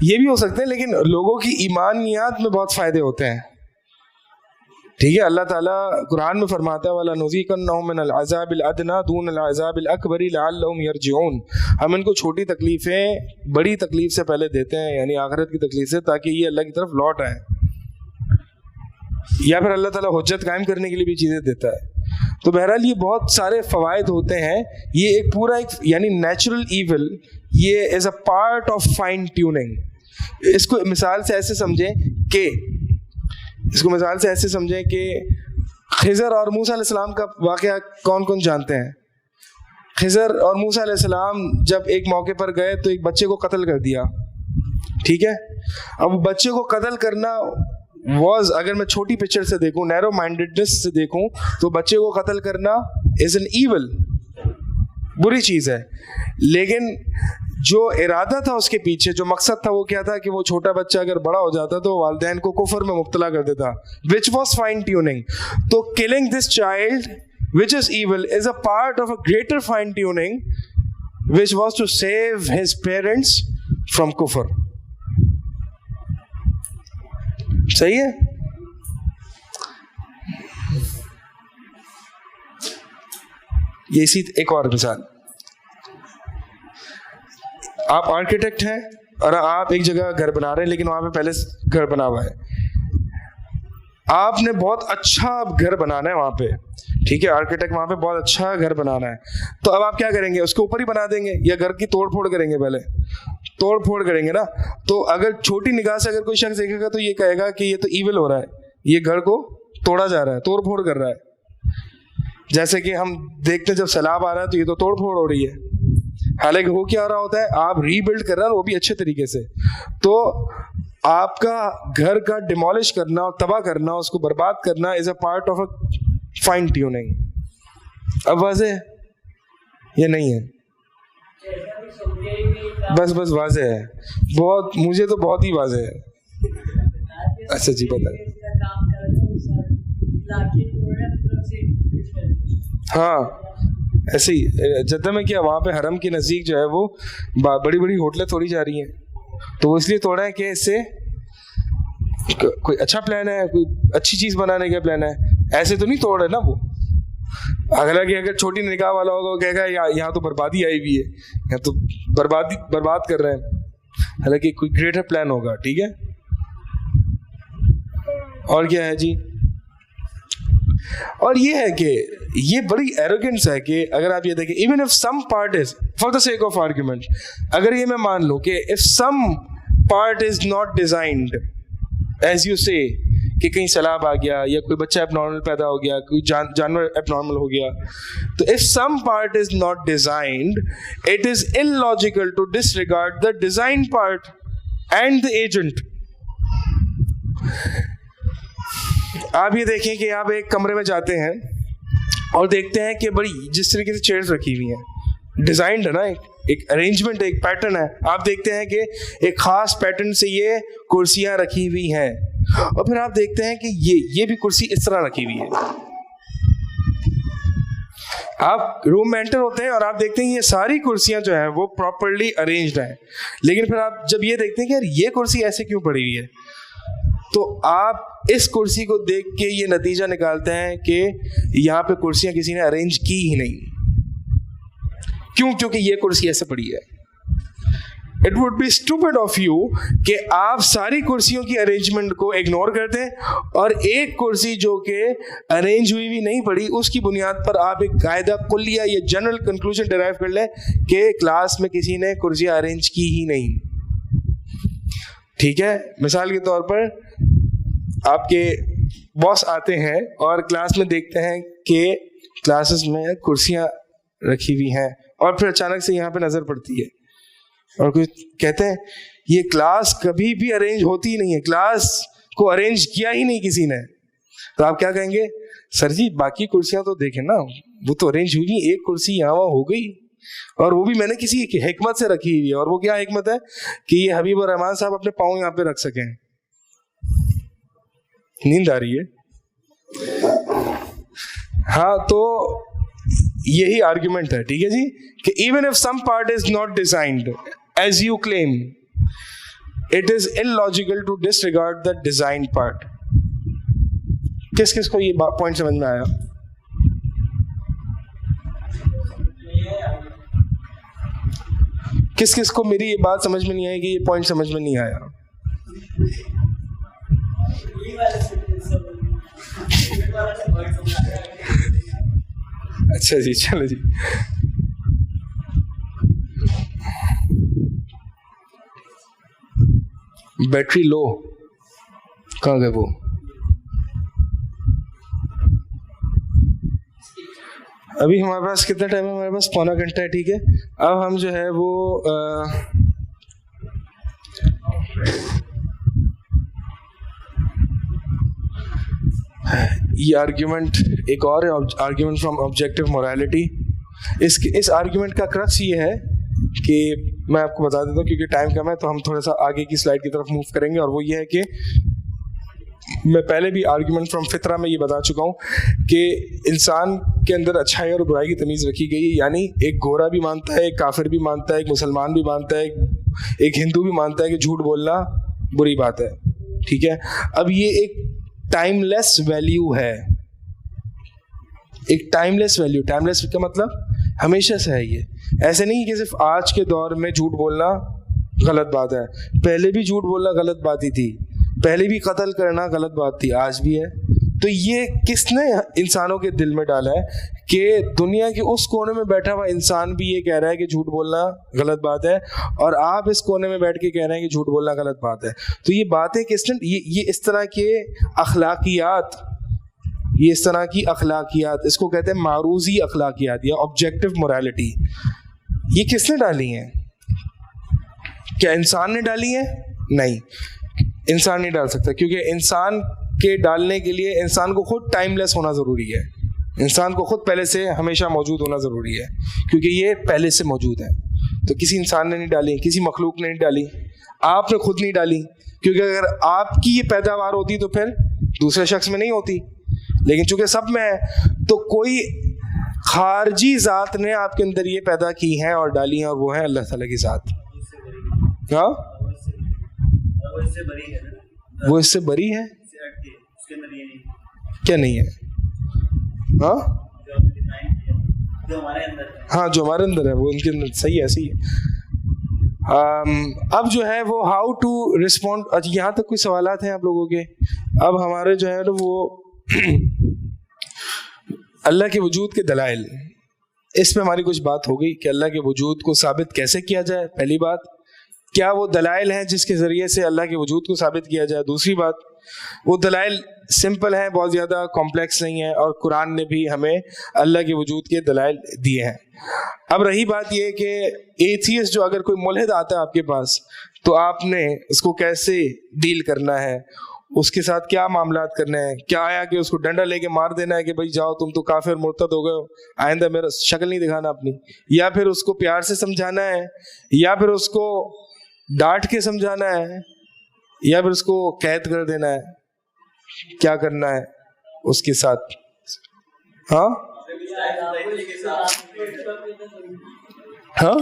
یہ بھی ہو سکتا ہے. لیکن لوگوں کی ایمانیات میں بہت فائدے ہوتے ہیں. ٹھیک ہے, اللہ تعالیٰ قرآن میں فرماتا ہے وَلَنُذِيقَنَّهُم مِّنَ الْعَذَابِ الْأَدْنَىٰ دُونَ الْعَذَابِ الْأَكْبَرِ لَعَلَّهُمْ يَرْجِعُونَ. ہم ان کو چھوٹی تکلیفیں بڑی تکلیف سے پہلے دیتے ہیں, یعنی آخرت کی تکلیف سے, تاکہ یہ اللہ کی طرف لوٹ آئیں. یا پھر اللہ تعالیٰ حجت قائم کرنے کے لیے بھی چیزیں دیتا ہے. تو بہرحال یہ بہت سارے فوائد ہوتے ہیں. یہ ایک پورا ایک یعنی نیچرل ایول, یہ is a part of fine tuning. اس کو مثال سے ایسے سمجھیں کہ خضر اور موسیٰ علیہ السلام کا واقعہ کون کون جانتے ہیں؟ خضر اور موسیٰ علیہ السلام جب ایک موقع پر گئے تو ایک بچے کو قتل کر دیا. ٹھیک ہے, اب بچے کو قتل کرنا اگر میں چھوٹی پکچر سے دیکھوں, نیرو مائنڈیڈنس سے دیکھوں, تو بچے کو قتل کرنا از این ایول, بری چیز ہے. لیکن جو ارادہ تھا اس کے پیچھے, جو مقصد تھا, وہ کیا تھا کہ وہ چھوٹا بچہ اگر بڑا ہو جاتا تو والدین کو کفر میں مبتلا کر دیتا, which was fine tuning. تو killing this child which is evil is a part of a greater fine tuning which was to save his parents from kufr. صحیح ہے. یہ اسی ایک اور مثال, آپ آرکیٹیکٹ ہیں اور آپ ایک جگہ گھر بنا رہے ہیں, لیکن وہاں پہ پہلے گھر بنا ہوا ہے. آپ نے بہت اچھا گھر بنانا ہے وہاں پہ, ٹھیک ہے, آرکیٹیکٹ وہاں پہ بہت اچھا گھر بنانا ہے. تو اب آپ کیا کریں گے, اس کے اوپر ہی بنا دیں گے یا گھر کی توڑ پھوڑ کریں گے؟ پہلے توڑ پھوڑ کریں گے نا. تو اگر چھوٹی نگاہ سے اگر کوئی شخص دیکھے گا تو یہ کہے گا کہ یہ تو ایول ہو رہا ہے, یہ گھر کو توڑا جا رہا ہے, توڑ پھوڑ کر رہا ہے. جیسے کہ ہم دیکھتے ہیں جب سیلاب آ رہا ہے تو یہ تو توڑ پھوڑ ہو رہی ہے, حالانکہ وہ کیا ہو رہا ہوتا ہے, آپ ری بلڈ کر رہے ہیں, وہ بھی اچھے طریقے سے. تو آپ کا گھر کا ڈیمولش کرنا اور تباہ کرنا, اس کو برباد کرنا is a part of a fine tuning. اب واضح ہے یا نہیں ہے؟ بس واضح ہے, بہت, مجھے تو بہت ہی واضح ہے. اچھا جی بتائیں. ہاں ایسے ہی جدہ میں کیا, وہاں پہ حرم کے نزدیک جو ہے وہ بڑی بڑی ہوٹلیں توڑی جا رہی ہیں, تو وہ اس لیے توڑا ہے کہ اس سے کوئی اچھا پلان ہے, کوئی اچھی چیز بنانے کا پلان ہے. ایسے تو نہیں توڑ رہے نا وہ. اگر چھوٹی نگاہ والا ہوگا وہ کہے گا یہاں تو بربادی آئی ہوئی ہے, یہاں تو برباد کر رہے ہیں, حالانکہ کوئی گریٹر پلان ہوگا. ٹھیک ہے, اور کیا ہے جی؟ اور یہ ہے کہ یہ بڑی ایروگنس ہے کہ اگر آپ یہ دیکھیں, even if some part is for the sake of argument, اگر یہ میں مان لوں کہ if some part is not designed as you سے, کہ کہیں سیلاب آ گیا یا کوئی بچہ ایب نارمل پیدا ہو گیا, کوئی جانور ایب نارمل ہو گیا, تو if some part is not designed it is illogical to disregard the design part and the agent. آپ یہ دیکھیں کہ آپ ایک کمرے میں جاتے ہیں اور دیکھتے ہیں کہ بڑی جس طریقے سے چیئرز رکھی ہوئی ہیں, ڈیزائنڈ ہے نا, ایک ارینجمنٹ, ایک پیٹرن ہے. آپ دیکھتے ہیں کہ ایک خاص پیٹرن سے یہ کرسیاں رکھی ہوئی ہیں, اور پھر آپ دیکھتے ہیں کہ یہ بھی کرسی اس طرح رکھی ہوئی ہے. آپ روم میں انٹر ہوتے ہیں اور آپ دیکھتے ہیں یہ ساری کرسیاں جو ہیں وہ پراپرلی ارینجڈ ہیں, لیکن پھر آپ جب یہ دیکھتے ہیں کہ یار یہ کرسی ایسے کیوں پڑی ہوئی ہے, تو آپ اس کرسی کو دیکھ کے یہ نتیجہ نکالتے ہیں کہ یہاں پہ کرسیاں کسی نے ارینج کی ہی نہیں. کیوں؟ کیونکہ یہ کرسی ایسے پڑی ہے. It would be stupid of you کہ آپ ساری کرسیوں کی ارینجمنٹ کو اگنور کر دیں اور ایک کرسی جو کہ ارینج ہوئی بھی نہیں پڑی اس کی بنیاد پر آپ ایک قاعدہ کلیہ یا جنرل کنکلوژن ڈرائیو کر لیں کہ کلاس میں کسی نے کرسیاں ارینج کی ہی نہیں. ٹھیک ہے, مثال کے طور پر آپ کے باس آتے ہیں اور کلاس میں دیکھتے ہیں کہ کلاسز میں کرسیاں رکھی ہوئی ہیں, اور پھر اچانک سے یہاں پہ نظر پڑتی ہے اور کچھ کہتے ہیں یہ کلاس کبھی بھی ارینج ہوتی ہی نہیں ہے, کلاس کو ارینج کیا ہی نہیں کسی نے. تو آپ کیا کہیں گے؟ سر جی باقی کرسیاں تو دیکھیں نا, وہ تو ارینج ہوئی, ایک کرسی یہاں ہو گئی, اور وہ بھی میں نے کسی حکمت سے رکھی ہوئی ہے. اور وہ کیا حکمت ہے کہ یہ حبیب الرحمان صاحب اپنے پاؤں یہاں پہ رکھ سکیں. نیند آ رہی ہے؟ ہاں, تو یہی آرگیومنٹ ہے. ٹھیک ہے جی, کہ even if some part is not designed as you claim, it is illogical to disregard the designed part. کس کس کو یہ پوائنٹ سمجھ میں آیا؟ کس کس کو میری یہ بات سمجھ میں نہیں آئی کہ یہ پوائنٹ سمجھ میں نہیں آیا؟ اچھا جی, چلو جی. بیٹری لو کہاں گئے وہ؟ ابھی ہمارے پاس کتنا ٹائم ہے؟ ہمارے پاس پونا گھنٹہ ہے. ٹھیک ہے, اب ہم جو ہے وہ یہ آرگیومنٹ ایک اور ہے, آرگیومنٹ فرام آبجیکٹو مورالٹی. اس آرگیومنٹ کا کرکس یہ ہے کہ میں آپ کو بتا دیتا ہوں کیونکہ ٹائم کم ہے, تو ہم تھوڑا سا آگے کی سلائڈ کی طرف موو کریں گے. اور وہ یہ ہے کہ میں پہلے بھی آرگیومنٹ فرام فطرہ میں یہ بتا چکا ہوں کہ انسان کے اندر اچھائی اور برائی کی تمیز رکھی گئی ہے. یعنی ایک گورا بھی مانتا ہے, ایک کافر بھی مانتا ہے, ایک مسلمان بھی مانتا ہے, ایک ہندو بھی مانتا ہے کہ جھوٹ بولنا بری بات ہے. ٹھیک ہے, اب یہ ایک ٹائم لیس ویلیو ہے, ایک ٹائم لیس ویلیو. ٹائم لیس کا مطلب ہمیشہ سے ہے. یہ ایسے نہیں کہ صرف آج کے دور میں جھوٹ بولنا غلط بات ہے, پہلے بھی جھوٹ بولنا غلط بات ہی تھی, پہلے بھی قتل کرنا غلط بات تھی, آج بھی ہے. تو یہ کس نے انسانوں کے دل میں ڈالا ہے کہ دنیا کے اس کونے میں بیٹھا ہوا انسان بھی یہ کہہ رہا ہے کہ جھوٹ بولنا غلط بات ہے, اور آپ اس کونے میں بیٹھ کے کہہ رہے ہیں کہ جھوٹ بولنا غلط بات ہے. تو یہ باتیں کس نے, یہ اس طرح کے اخلاقیات, یہ اس طرح کی اخلاقیات, اس کو کہتے ہیں معروضی اخلاقیات یا آبجیکٹو مورالٹی, یہ کس نے ڈالی ہیں؟ کیا انسان نے ڈالی ہیں؟ نہیں, انسان نہیں ڈال سکتا, کیونکہ انسان کے ڈالنے کے لیے انسان کو خود ٹائم لیس ہونا ضروری ہے, انسان کو خود پہلے سے ہمیشہ موجود ہونا ضروری ہے, کیونکہ یہ پہلے سے موجود ہے. تو کسی انسان نے نہیں ڈالی, کسی مخلوق نے نہیں ڈالی, آپ نے خود نہیں ڈالی, کیونکہ اگر آپ کی یہ پیداوار ہوتی تو پھر دوسرے شخص میں نہیں ہوتی, لیکن چونکہ سب میں ہے تو کوئی خارجی ذات نے آپ کے اندر یہ پیدا کی ہیں اور ڈالی ہیں, اور وہ ہے اللہ تعالیٰ کی ذات. ہاں, وہ اس سے بری ہے, کیا نہیں ہے؟ ہاں ہاں, جو ہمارے اندر ہے وہ ان کے اندر صحیح ہے, صحیح ہے. اب جو ہے وہ ہاؤ ٹو ریسپونڈ. اچھا, یہاں تک کوئی سوالات ہیں آپ لوگوں کے؟ اب ہمارے جو ہے نا وہ اللہ کے وجود کے دلائل, اس پہ ہماری کچھ بات ہو گئی کہ اللہ کے وجود کو ثابت کیسے کیا جائے. پہلی بات, کیا وہ دلائل ہیں جس کے ذریعے سے اللہ کے وجود کو ثابت کیا جائے. دوسری بات, وہ دلائل سمپل ہیں, بہت زیادہ کمپلیکس نہیں ہیں, اور قرآن نے بھی ہمیں اللہ کے وجود کے دلائل دیے ہیں. اب رہی بات یہ کہ ایتھیسٹ جو اگر کوئی ملحد آتا ہے آپ کے پاس, تو آپ نے اس کو کیسے ڈیل کرنا ہے, اس کے ساتھ کیا معاملات کرنے ہیں. کیا آیا کہ اس کو ڈنڈا لے کے مار دینا ہے کہ بھائی جاؤ تم تو کافر مرتد ہو گئے ہو, آئندہ میرا شکل نہیں دکھانا اپنی, یا پھر اس کو پیار سے سمجھانا ہے, یا پھر اس کو ڈانٹ کے سمجھانا ہے, یا پھر اس کو قید کر دینا ہے, کیا کرنا ہے اس کے ساتھ؟ ہاں ہاں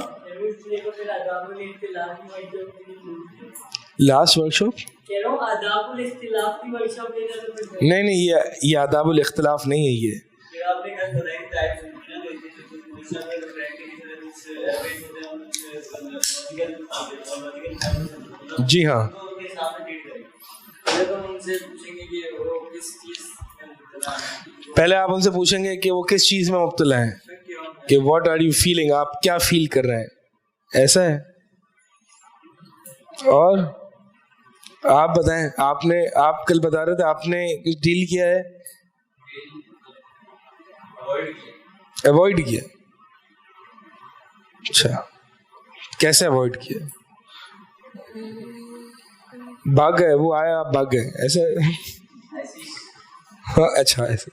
لاسٹ ورک شاپ نہیں, یہ آداب الاختلاف نہیں ہے. یہ جی ہاں, پہلے آپ ان سے پوچھیں گے کہ وہ کس چیز میں مبتلا ہیں, کہ واٹ آر یو فیلنگ, آپ کیا فیل کر رہے ہیں, ایسا ہے. اور آپ بتائیں, آپ کل بتا رہے تھے آپ نے کچھ ڈیل کیا ہے, اوائڈ کیا. اچھا, کیسے اوائڈ کیا؟ بھاگ گئے, وہ آیا آپ بھاگ گئے, ایسے؟ ہاں اچھا ایسے.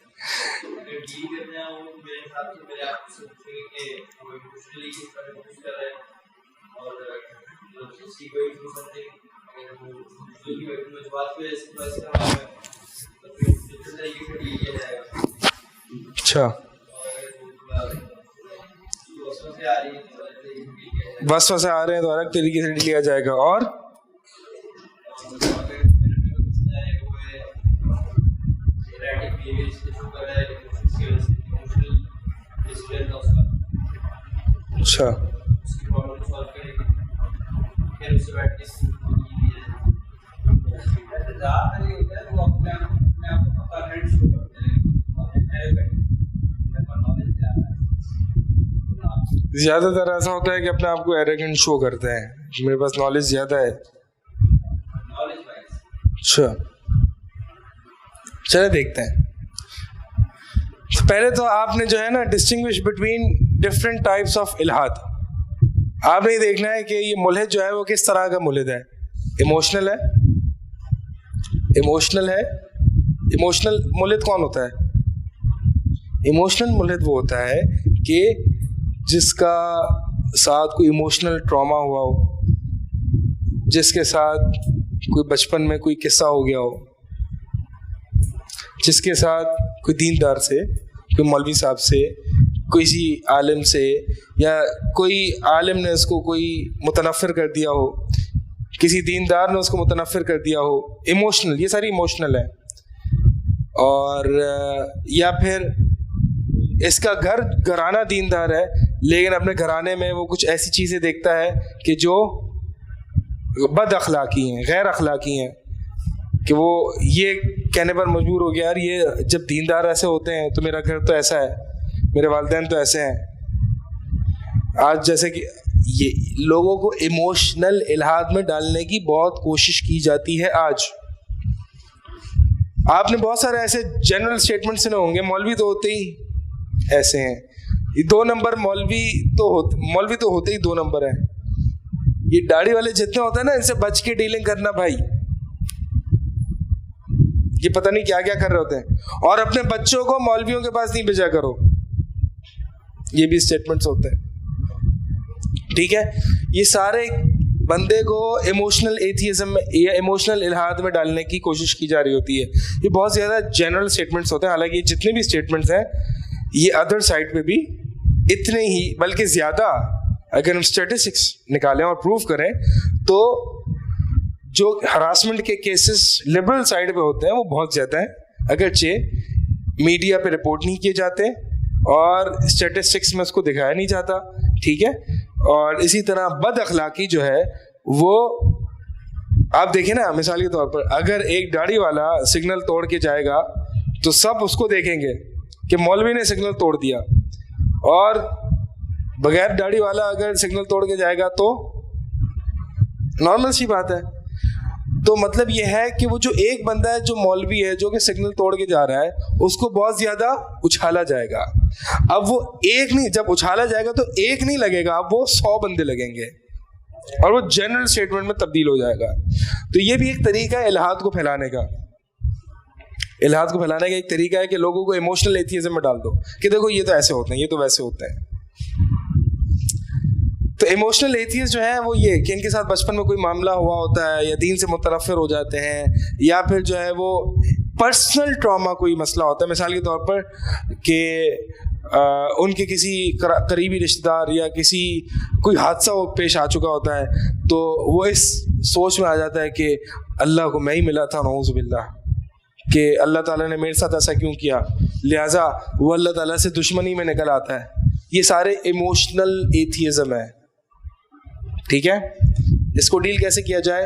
اچھا, وسوسے آ رہے ہیں تو الگ طریقے سے لیا جائے گا. اور اچھا زیادہ تر ایسا ہوتا ہے کہ اپنے آپ کو ایروگنٹ شو کرتے ہیں, میرے پاس نالج زیادہ ہے. اچھا چلے دیکھتے ہیں. پہلے تو آپ نے جو ہے نا distinguish between different types of الحاد. آپ نے یہ دیکھنا ہے کہ یہ ملحد جو ہے وہ کس طرح کا ملحد ہے. ایموشنل ہے, ایموشنل ملحد کون ہوتا ہے؟ ایموشنل ملحد وہ ہوتا ہے کہ جس کا ساتھ کوئی ایموشنل ٹراما ہوا ہو, جس کے ساتھ کوئی بچپن میں کوئی قصہ ہو گیا ہو, جس کے ساتھ کوئی دیندار سے, کوئی مولوی صاحب سے, کسی عالم سے, یا کوئی عالم نے اس کو کوئی متنفر کر دیا ہو, کسی دیندار نے اس کو متنفر کر دیا ہو. ایموشنل, یہ ساری ایموشنل ہے. اور یا پھر اس کا گھرانہ دیندار ہے لیکن اپنے گھرانے میں وہ کچھ ایسی چیزیں دیکھتا ہے کہ جو بد اخلاقی ہیں, غیر اخلاقی ہیں, کہ وہ یہ کہنے پر مجبور ہو گیا یار یہ جب دیندار ایسے ہوتے ہیں تو میرا گھر تو ایسا ہے, میرے والدین تو ایسے ہیں. آج جیسے کہ یہ لوگوں کو ایموشنل الحاد میں ڈالنے کی بہت کوشش کی جاتی ہے. آج آپ نے بہت سارے ایسے جنرل اسٹیٹمنٹ سنے ہوں گے, مولوی تو ہوتے ہی ایسے ہیں, یہ 2 نمبر مولوی تو ہوتے ہی 2 نمبر ہیں. یہ داڑھی والے جتنے ہوتے ہیں نا, ان سے بچ کے ڈیلنگ کرنا بھائی, یہ پتہ نہیں کیا کیا کر رہے ہوتے ہیں. اور اپنے بچوں کو مولویوں کے پاس نہیں بھیجا کرو, یہ بھی اسٹیٹمنٹس ہوتے ہیں. ٹھیک ہے, یہ سارے بندے کو ایموشنل ایتھیزم میں یا ایموشنل الحاد میں ڈالنے کی کوشش کی جا رہی ہوتی ہے. یہ بہت زیادہ جنرل اسٹیٹمنٹس ہوتے ہیں. حالانکہ یہ جتنے بھی اسٹیٹمنٹس ہیں یہ ادر سائڈ پہ بھی اتنے ہی بلکہ زیادہ, اگر ہم اسٹیٹسٹکس نکالیں اور پروف کریں تو جو ہراسمنٹ کے کیسز لبرل سائڈ پہ ہوتے ہیں وہ بہت زیادہ ہیں, اگرچہ میڈیا پہ رپورٹ نہیں کیے جاتے اور اسٹیٹسٹکس میں اس کو دکھایا نہیں جاتا. ٹھیک ہے, اور اسی طرح بد اخلاقی جو ہے وہ آپ دیکھیں نا, مثال کے طور پر اگر ایک داڑھی والا سگنل توڑ کے جائے گا تو سب اس کو دیکھیں گے کہ مولوی نے سگنل توڑ دیا, اور بغیر داڑھی والا اگر سگنل توڑ کے جائے گا تو نارمل سی بات ہے. تو مطلب یہ ہے کہ وہ جو ایک بندہ ہے جو مولوی ہے جو کہ سگنل توڑ کے جا رہا ہے اس کو بہت زیادہ اچھالا جائے گا. اب وہ ایک نہیں, جب اچھالا جائے گا تو ایک نہیں لگے گا, اب وہ 100 بندے لگیں گے اور وہ جنرل اسٹیٹمنٹ میں تبدیل ہو جائے گا. تو یہ بھی ایک طریقہ ہے الحاد کو پھیلانے کا. الحاد کو پھیلانے کا ایک طریقہ ہے کہ لوگوں کو ایموشنل ایتھیزم میں ڈال دو کہ دیکھو یہ تو ایسے ہوتے ہیں, یہ تو ویسے ہوتے ہیں. تو ایموشنل ایتھیسٹ جو ہے وہ یہ کہ ان کے ساتھ بچپن میں کوئی معاملہ ہوا ہوتا ہے یا دین سے متنفر ہو جاتے ہیں, یا پھر جو ہے وہ پرسنل ٹراما کوئی مسئلہ ہوتا ہے, مثال کے طور پر کہ ان کے کسی قریبی رشتہ دار یا کسی کوئی حادثہ پیش آ چکا ہوتا ہے, تو وہ اس سوچ میں آ جاتا ہے کہ اللہ کو میں ہی ملا تھا, نعوذ باللہ, کہ اللہ تعالیٰ نے میرے ساتھ ایسا کیوں کیا, لہٰذا وہ اللہ تعالیٰ سے دشمنی میں نکل آتا ہے. یہ سارے ایموشنل ایتھیزم ہے. ٹھیک ہے, اس کو ڈیل کیسے کیا جائے؟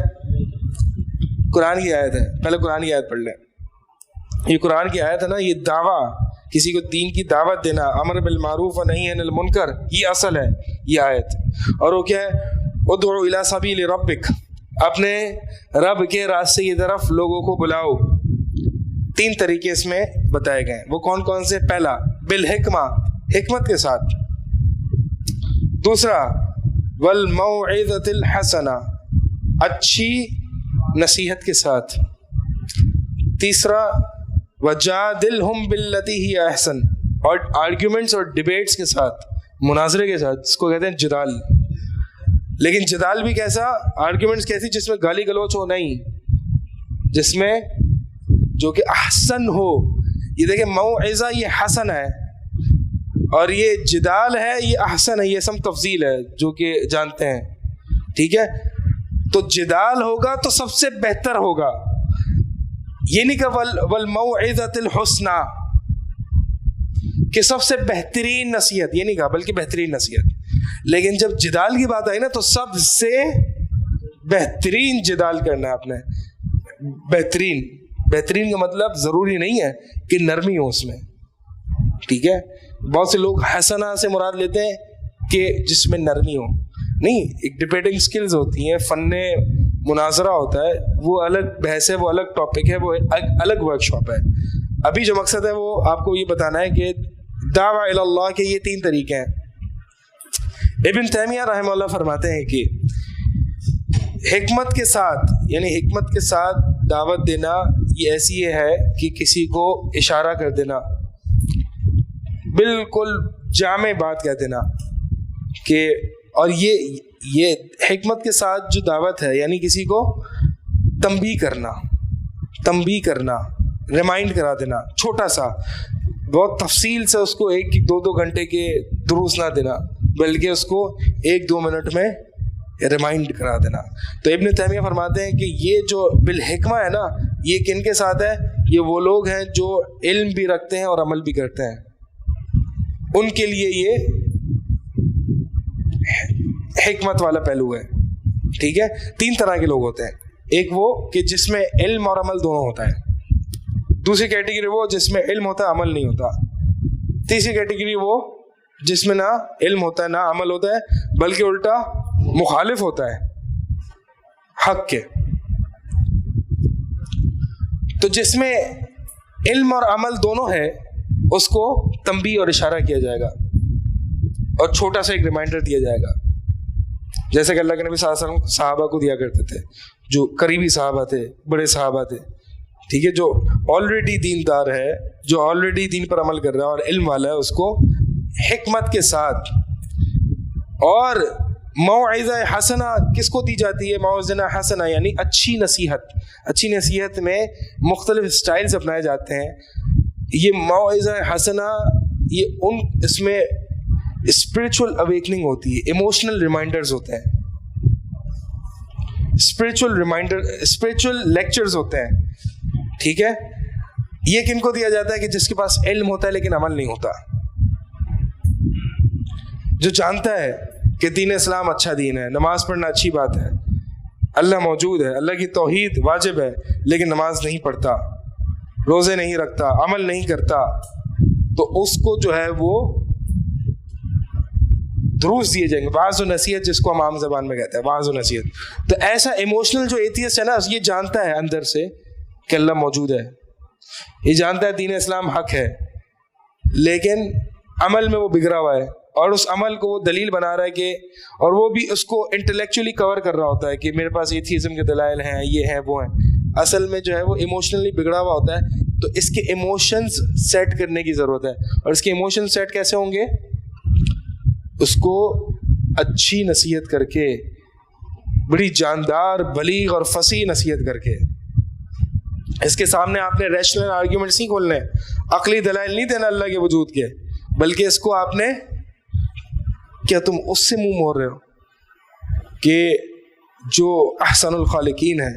قرآن کی آیت ہے, پہلے قرآن کی آیت پڑھ لیں. یہ قرآن کی آیت ہے نا, یہ دعویٰ, کسی کو دین کی دعوت دینا, امر بالمعروف و نہی عن المنکر, یہ اصل ہے یہ آیت. اور وہ کیا ہے؟ ادعو الی سبیل ربک, اپنے رب کے راستے کی طرف لوگوں کو بلاؤ. 3 طریقے اس میں بتائے گئے. وہ کون کون سے؟ پہلا بالحکمہ, حکمت کے ساتھ. دوسرا والموعظۃ الحسنہ, اچھی نصیحت کے ساتھ. تیسرا وجادلہم باللتی ہی احسن, اور آرگیومنٹس اور ڈیبیٹس کے ساتھ, مناظرے کے ساتھ, اس کو کہتے ہیں جدال. لیکن جدال بھی کیسا؟ آرگیومنٹس کیسی؟ جس میں گالی گلوچ ہو نہیں, جس میں جو کہ احسن ہو. یہ دیکھیں موعظہ یہ حسن ہے, اور یہ جدال ہے یہ احسن ہے, یہ اسم تفضیل ہے جو کہ جانتے ہیں. ٹھیک ہے, تو جدال ہوگا تو سب سے بہتر ہوگا. یہ نہیں کہ والموعظۃ الحسنہ کہ سب سے بہترین نصیحت, یہ نہیں کہا, بلکہ بہترین نصیحت. لیکن جب جدال کی بات آئی نا تو سب سے بہترین جدال کرنا ہے آپ نے. بہترین, بہترین کا مطلب ضروری نہیں ہے کہ نرمی ہو اس میں. ٹھیک ہے, بہت سے لوگ حسنہ سے مراد لیتے ہیں کہ جس میں نرمی ہو. نہیں, ایک ڈبیٹنگ سکلز ہوتی ہیں, فن مناظرہ ہوتا ہے, وہ الگ بحث ہے, وہ الگ ٹاپک ہے, وہ الگ ورک شاپ ہے. ابھی جو مقصد ہے وہ آپ کو یہ بتانا ہے کہ دعویٰ الی اللہ کے یہ 3 طریقے ہیں. ابن تیمیہ رحمہ اللہ فرماتے ہیں کہ حکمت کے ساتھ, یعنی حکمت کے ساتھ دعوت دینا یہ ایسی ہے کہ کسی کو اشارہ کر دینا, بالکل جامع بات کہہ دینا کہ, اور یہ حکمت کے ساتھ جو دعوت ہے یعنی کسی کو تنبیہ کرنا, ریمائنڈ کرا دینا, چھوٹا سا, بہت تفصیل سے اس کو 1-2 گھنٹے کے دروس نہ دینا, بلکہ اس کو 1-2 منٹ میں ریمائنڈ کرا دینا. تو ابن تیمیہ فرماتے ہیں کہ یہ جو بالحکمہ ہے نا, یہ کن کے ساتھ ہے؟ یہ وہ لوگ ہیں جو علم بھی رکھتے ہیں اور عمل بھی کرتے ہیں, ان کے لیے یہ حکمت والا پہلو ہے. ٹھیک ہے, 3 طرح کے لوگ ہوتے ہیں. ایک وہ کہ جس میں علم اور عمل دونوں ہوتا ہے. دوسری کیٹیگری وہ جس میں علم ہوتا ہے عمل نہیں ہوتا. تیسری کیٹیگری وہ جس میں نہ علم ہوتا ہے نہ عمل ہوتا ہے, بلکہ الٹا مخالف ہوتا ہے حق کے. تو جس میں علم اور عمل دونوں ہے اس کو تنبیہ اور اشارہ کیا جائے گا, اور چھوٹا سا ایک ریمائنڈر دیا جائے گا, جیسے کہ اللہ کے نبی صلی اللہ علیہ وسلم صحابہ کو دیا کرتے تھے, جو قریبی صحابہ تھے, بڑے صحابہ تھے. ٹھیک ہے, جو آلریڈی دیندار ہے, جو آلریڈی دین پر عمل کر رہا ہے اور علم والا ہے, اس کو حکمت کے ساتھ. اور موعظہ حسنہ کس کو دی جاتی ہے؟ موعظہ حسنہ یعنی اچھی نصیحت. اچھی نصیحت میں مختلف سٹائلز اپنائے جاتے ہیں. یہ موعظہ حسنہ یہ اس میں اسپرچول اویکننگ ہوتی ہے, ایموشنل ریمائنڈرز ہوتے ہیں, اسپرچول لیکچرز ہوتے ہیں. ٹھیک ہے, یہ کن کو دیا جاتا ہے؟ کہ جس کے پاس علم ہوتا ہے لیکن عمل نہیں ہوتا, جو جانتا ہے کہ دین اسلام اچھا دین ہے, نماز پڑھنا اچھی بات ہے, اللہ موجود ہے, اللہ کی توحید واجب ہے, لیکن نماز نہیں پڑھتا, روزے نہیں رکھتا, عمل نہیں کرتا, تو اس کو جو ہے وہ دروس دیے جائیں گے, واعظ و نصیحت جس کو ہم عام زبان میں کہتے ہیں, واعظ و نصیحت. تو ایسا ایموشنل جو ایتھیسٹ ہے نا, یہ جانتا ہے اندر سے کہ اللہ موجود ہے, یہ جانتا ہے دین اسلام حق ہے, لیکن عمل میں وہ بگڑا ہوا ہے, اور اس عمل کو وہ دلیل بنا رہا ہے کہ, اور وہ بھی اس کو انٹلیکچولی کور کر رہا ہوتا ہے کہ میرے پاس ایتھیزم کے دلائل ہیں, یہ ہیں وہ ہیں. اصل میں جو ہے وہ ایموشنلی بگڑا ہوا ہوتا ہے, تو اس کے ایموشنز سیٹ کرنے کی ضرورت ہے. اور اس کے ایموشنز سیٹ کیسے ہوں گے؟ اس کو اچھی نصیحت کر کے, بڑی جاندار بلیغ اور فصیح نصیحت کر کے. اس کے سامنے آپ نے ریشنل آرگیومنٹس نہیں کھولنے, عقلی دلائل نہیں دینا اللہ کے وجود کے, بلکہ اس کو آپ نے, کیا تم اس سے منہ موڑ رہے ہو کہ جو احسن الخالقین ہے,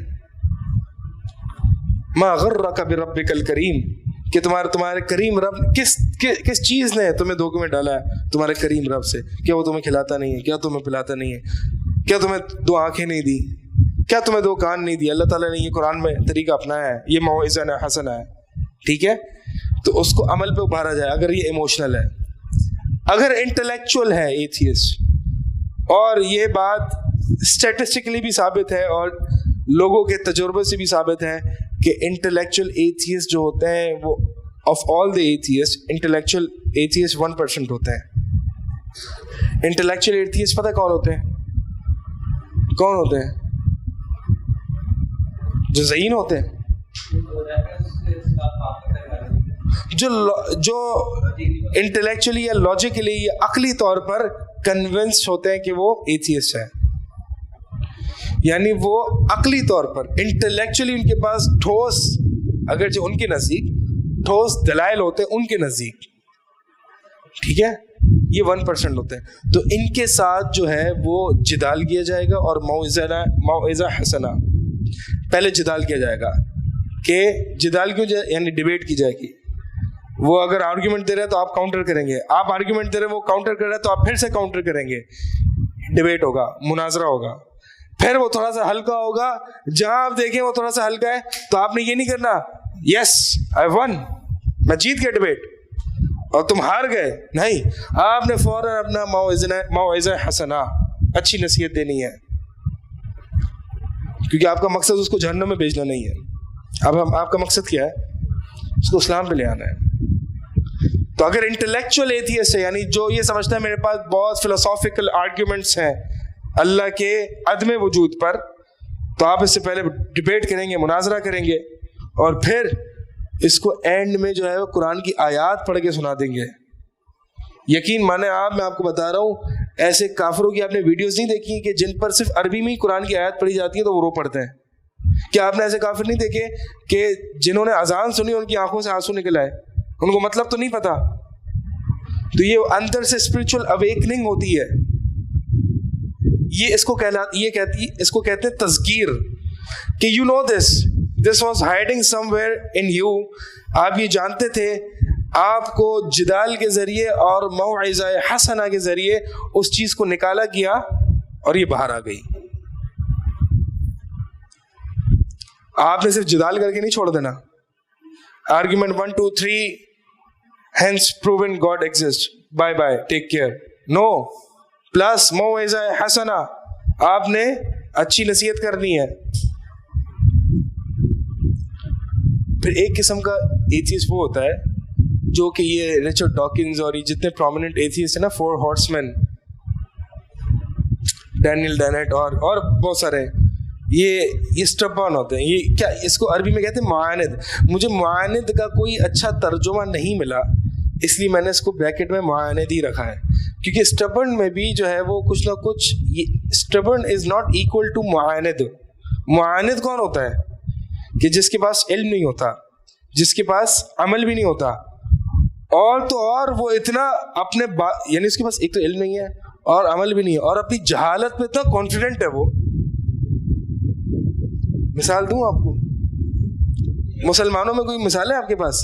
ما غرک بربک الکریم, کہ تمہارے کریم رب کس چیز نے تمہیں دھوکے میں ڈالا ہے تمہارے کریم رب سے؟ کیا وہ تمہیں کھلاتا نہیں ہے؟ کیا تمہیں پلاتا نہیں ہے؟ کیا تمہیں 2 آنکھیں نہیں دی؟ کیا تمہیں 2 کان نہیں دی؟ اللہ تعالیٰ نے یہ قرآن میں طریقہ اپنایا ہے, یہ موعظہ حسنہ ہے, ٹھیک ہے؟ تو اس کو عمل پہ ابھارا جائے. اگر یہ ایموشنل ہے, اگر انٹلیکچوئل ہے ایتھیسٹ, اور یہ بات اسٹیٹسٹکلی بھی ثابت ہے اور لوگوں کے تجربے سے بھی ثابت ہے کہ انٹلیکچوئل ایتھیسٹ جو ہوتے ہیں وہ of all the atheist, intellectual atheist 1% ہوتے ہیں. انٹلیکچوئل ایتھیسٹ پتہ کون ہوتے ہیں؟ کون ہوتے ہیں؟ جو ذہین ہوتے ہیں, جو انٹلیکچولی یا لاجیکلی یا عقلی طور پر کنونسڈ ہوتے ہیں کہ وہ ایتھیسٹ ہے. یعنی وہ عقلی طور پر انٹلیکچولی ان کے پاس ٹھوس, اگرچہ ان کے نزدیک ٹھوس دلائل ہوتے ہیں ان کے نزدیک, ٹھیک ہے, یہ 1% ہوتے ہیں. تو ان کے ساتھ جو ہے وہ جدال کیا جائے گا, اور موعظہ حسنہ پہلے جدال کیا جائے گا. کہ جدال کیوں یعنی ڈیبیٹ کی جائے گی. وہ اگر آرگیومنٹ دے رہے ہیں تو آپ کاؤنٹر کریں گے, آپ آرگیومنٹ دے رہے ہیں وہ کاؤنٹر کر رہے ہیں تو آپ پھر سے کاؤنٹر کریں گے. ڈیبیٹ ہوگا, مناظرہ ہوگا, پھر وہ تھوڑا سا ہلکا ہوگا. جہاں آپ دیکھیں وہ تھوڑا سا ہلکا ہے تو آپ نے یہ نہیں کرنا یس آئی ون, میں جیت گیا ڈیبیٹ اور تم ہار گئے. نہیں, آپ نے فوراً اپنا موعظہ حسنہ, اچھی نصیحت دینی ہے, کیونکہ آپ کا مقصد اس کو جہنم میں بھیجنا نہیں ہے. اب آپ کا مقصد کیا ہے؟ اس کو اسلام پہ لے آنا ہے. تو اگر انٹلیکچوئل ایتھیسٹ ہے, یعنی جو یہ سمجھتا ہے میرے پاس بہت فلسافیکل آرگیومنٹس ہیں اللہ کے عدم وجود پر, تو آپ اس سے پہلے ڈیبیٹ کریں گے, مناظرہ کریں گے, اور پھر اس کو اینڈ میں جو ہے وہ قرآن کی آیات پڑھ کے سنا دیں گے. یقین مانے میں آپ کو بتا رہا ہوں, ایسے کافروں کی آپ نے ویڈیوز نہیں دیکھی کہ جن پر صرف عربی میں ہی قرآن کی آیات پڑھی جاتی ہے تو وہ رو پڑتے ہیں؟ کیا آپ نے ایسے کافر نہیں دیکھے کہ جنہوں نے اذان سنی ان کی آنکھوں سے آنسو نکل آئے؟ ان کو مطلب تو نہیں پتا. تو یہ اندر سے اسپرچل اویکننگ ہوتی ہے. یہ اس کو کہتے ہیں تذکیر, کہ you know this was hiding somewhere in you. آپ یہ جانتے تھے, آپ کو جدال کے ذریعے اور موعظہ حسنہ کے ذریعے اس چیز کو نکالا گیا اور یہ باہر آ گئی. آپ نے صرف جدال کر کے نہیں چھوڑ دینا, argument 1 2 3 hence proven God exists, bye bye, take care. No, plus موعظہ حسنہ, آپ نے اچھی نصیحت کرنی ہے. پھر ایک قسم کا ایتھیسٹ وہ ہوتا ہے جو کہ یہ رچرڈ ڈاکنز اور یہ جتنے پرومیننٹ ایتھیسٹ ہیں نا, 4 ہارسمین, ڈینیل ڈینٹ اور بہت سارے, یہ اسٹبرن ہوتے ہیں. یہ کیا اس کو عربی میں کہتے ہیں معاند. مجھے معاند کا کوئی اچھا ترجمہ نہیں ملا, اس لیے میں نے اس کو بریکٹ میں معاند ہی رکھا ہے, کیونکہ اسٹبرن میں بھی جو ہے وہ کچھ نہ کچھ, stubborn is not equal to معاند. معاند کون ہوتا ہے؟ کہ جس کے پاس علم نہیں ہوتا, جس کے پاس عمل بھی نہیں ہوتا, اور تو اور وہ اتنا اپنے یعنی اس کے پاس ایک تو علم نہیں ہے اور عمل بھی نہیں ہے, اور اپنی جہالت پہ اتنا کانفیڈنٹ ہے وہ. مثال دوں آپ کو, مسلمانوں میں کوئی مثال ہے آپ کے پاس؟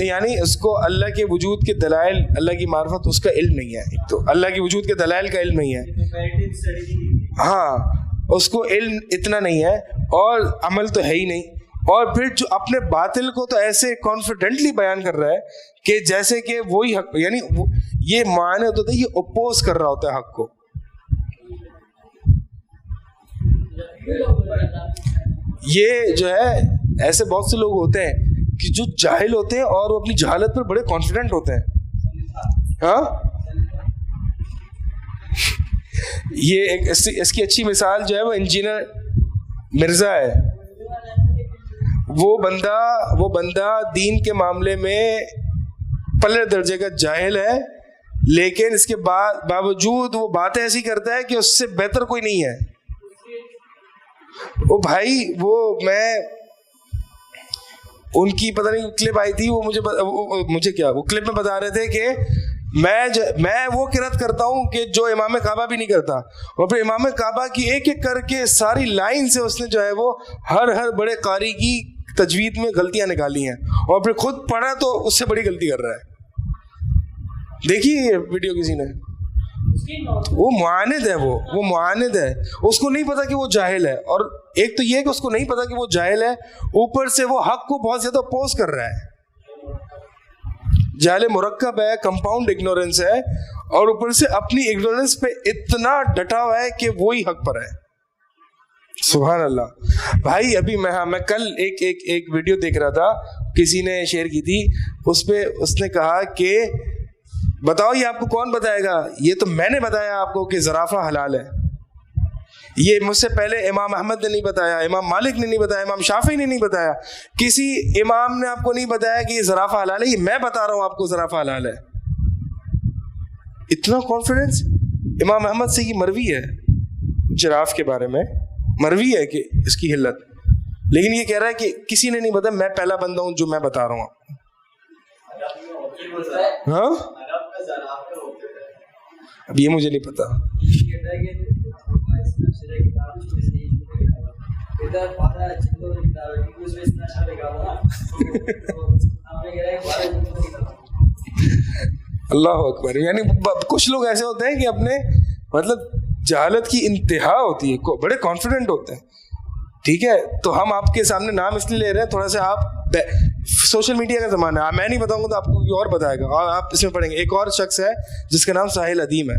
یعنی اس کو اللہ کے وجود کے دلائل, اللہ کی معرفت, اس کا علم نہیں ہے. ایک تو اللہ کے وجود کے دلائل کا علم نہیں ہے, ہاں اس کو علم اتنا نہیں ہے, اور عمل تو ہے ہی نہیں, اور پھر جو اپنے باطل کو تو ایسے کانفیڈنٹلی بیان کر رہا ہے کہ جیسے کہ وہی حق, یعنی یہ معنی ہوتا ہے یہ اپوز کر رہا ہوتا ہے حق کو. یہ جو ہے ایسے بہت سے لوگ ہوتے ہیں کہ جو جاہل ہوتے ہیں اور وہ اپنی جہالت پر بڑے کانفیڈنٹ ہوتے ہیں. ہاں یہ ایک اس کی اچھی مثال جو ہے وہ انجینئر مرزا ہے. وہ بندہ دین کے معاملے میں پلے درجے کا جاہل ہے, لیکن اس کے باوجود وہ باتیں ایسی کرتا ہے کہ اس سے بہتر کوئی نہیں ہے. وہ بھائی میں ان کی پتہ نہیں کلپ آئی تھی, وہ وہ کلپ میں بتا رہے تھے کہ میں وہ قرات کرتا ہوں کہ جو امام کعبہ بھی نہیں کرتا, اور پھر امام کعبہ کی ایک ایک کر کے ساری لائن سے اس نے جو ہے وہ ہر بڑے قاری کی تجوید میں غلطیاں نکالی ہیں, اور پھر خود پڑھا تو اس سے بڑی غلطی کر رہا ہے. دیکھیے یہ ویڈیو کسی نے, وہ معاند ہے, وہ معاند ہے, اس کو نہیں پتا کہ وہ جاہل ہے. اور ایک تو یہ کہ اس کو نہیں پتا کہ وہ جاہل ہے, اوپر سے وہ حق کو بہت زیادہ اپوز کر رہا ہے. جہل مرکب ہے, کمپاؤنڈ اگنورنس ہے, اور اوپر سے اپنی اگنورنس پہ اتنا ڈٹا ہوا ہے کہ وہی حق پر ہے. سبحان اللہ بھائی. ابھی میں کل ایک ویڈیو دیکھ رہا تھا, کسی نے شیئر کی تھی, اس پہ اس نے کہا کہ بتاؤ یہ آپ کو کون بتائے گا, یہ تو میں نے بتایا آپ کو کہ زرافہ حلال ہے. یہ مجھ سے پہلے امام احمد نے نہیں بتایا, امام مالک نے نہیں بتایا, امام شافعی نے نہیں بتایا, کسی امام نے آپ کو نہیں بتایا کہ یہ زرافہ حلال ہے. یہ میں بتا رہا ہوں آپ کو زرافہ حلال ہے. اتنا کانفیڈنس. امام احمد سے یہ مروی ہے جراف کے بارے میں, مروی ہے کہ اس کی حلت, لیکن یہ کہہ رہا ہے کہ کسی نے نہیں بتایا, میں پہلا بندہ ہوں جو میں بتا رہا ہوں آپ کو. ہاں اب یہ مجھے نہیں پتا. اللہ اکبر. یعنی کچھ لوگ ایسے ہوتے ہیں کہ اپنے مطلب جہالت کی انتہا ہوتی ہے, بڑے کانفیڈنٹ ہوتے ہیں. ٹھیک ہے, تو ہم آپ کے سامنے نام اس لیے لے رہے ہیں, تھوڑا سا آپ سوشل میڈیا کا زمانہ ہے, میں نہیں بتاؤں گا تو آپ کو کوئی اور بتائے گا, اور آپ اس میں پڑھیں گے. ایک اور شخص ہے جس کا نام ساحل ادیم ہے,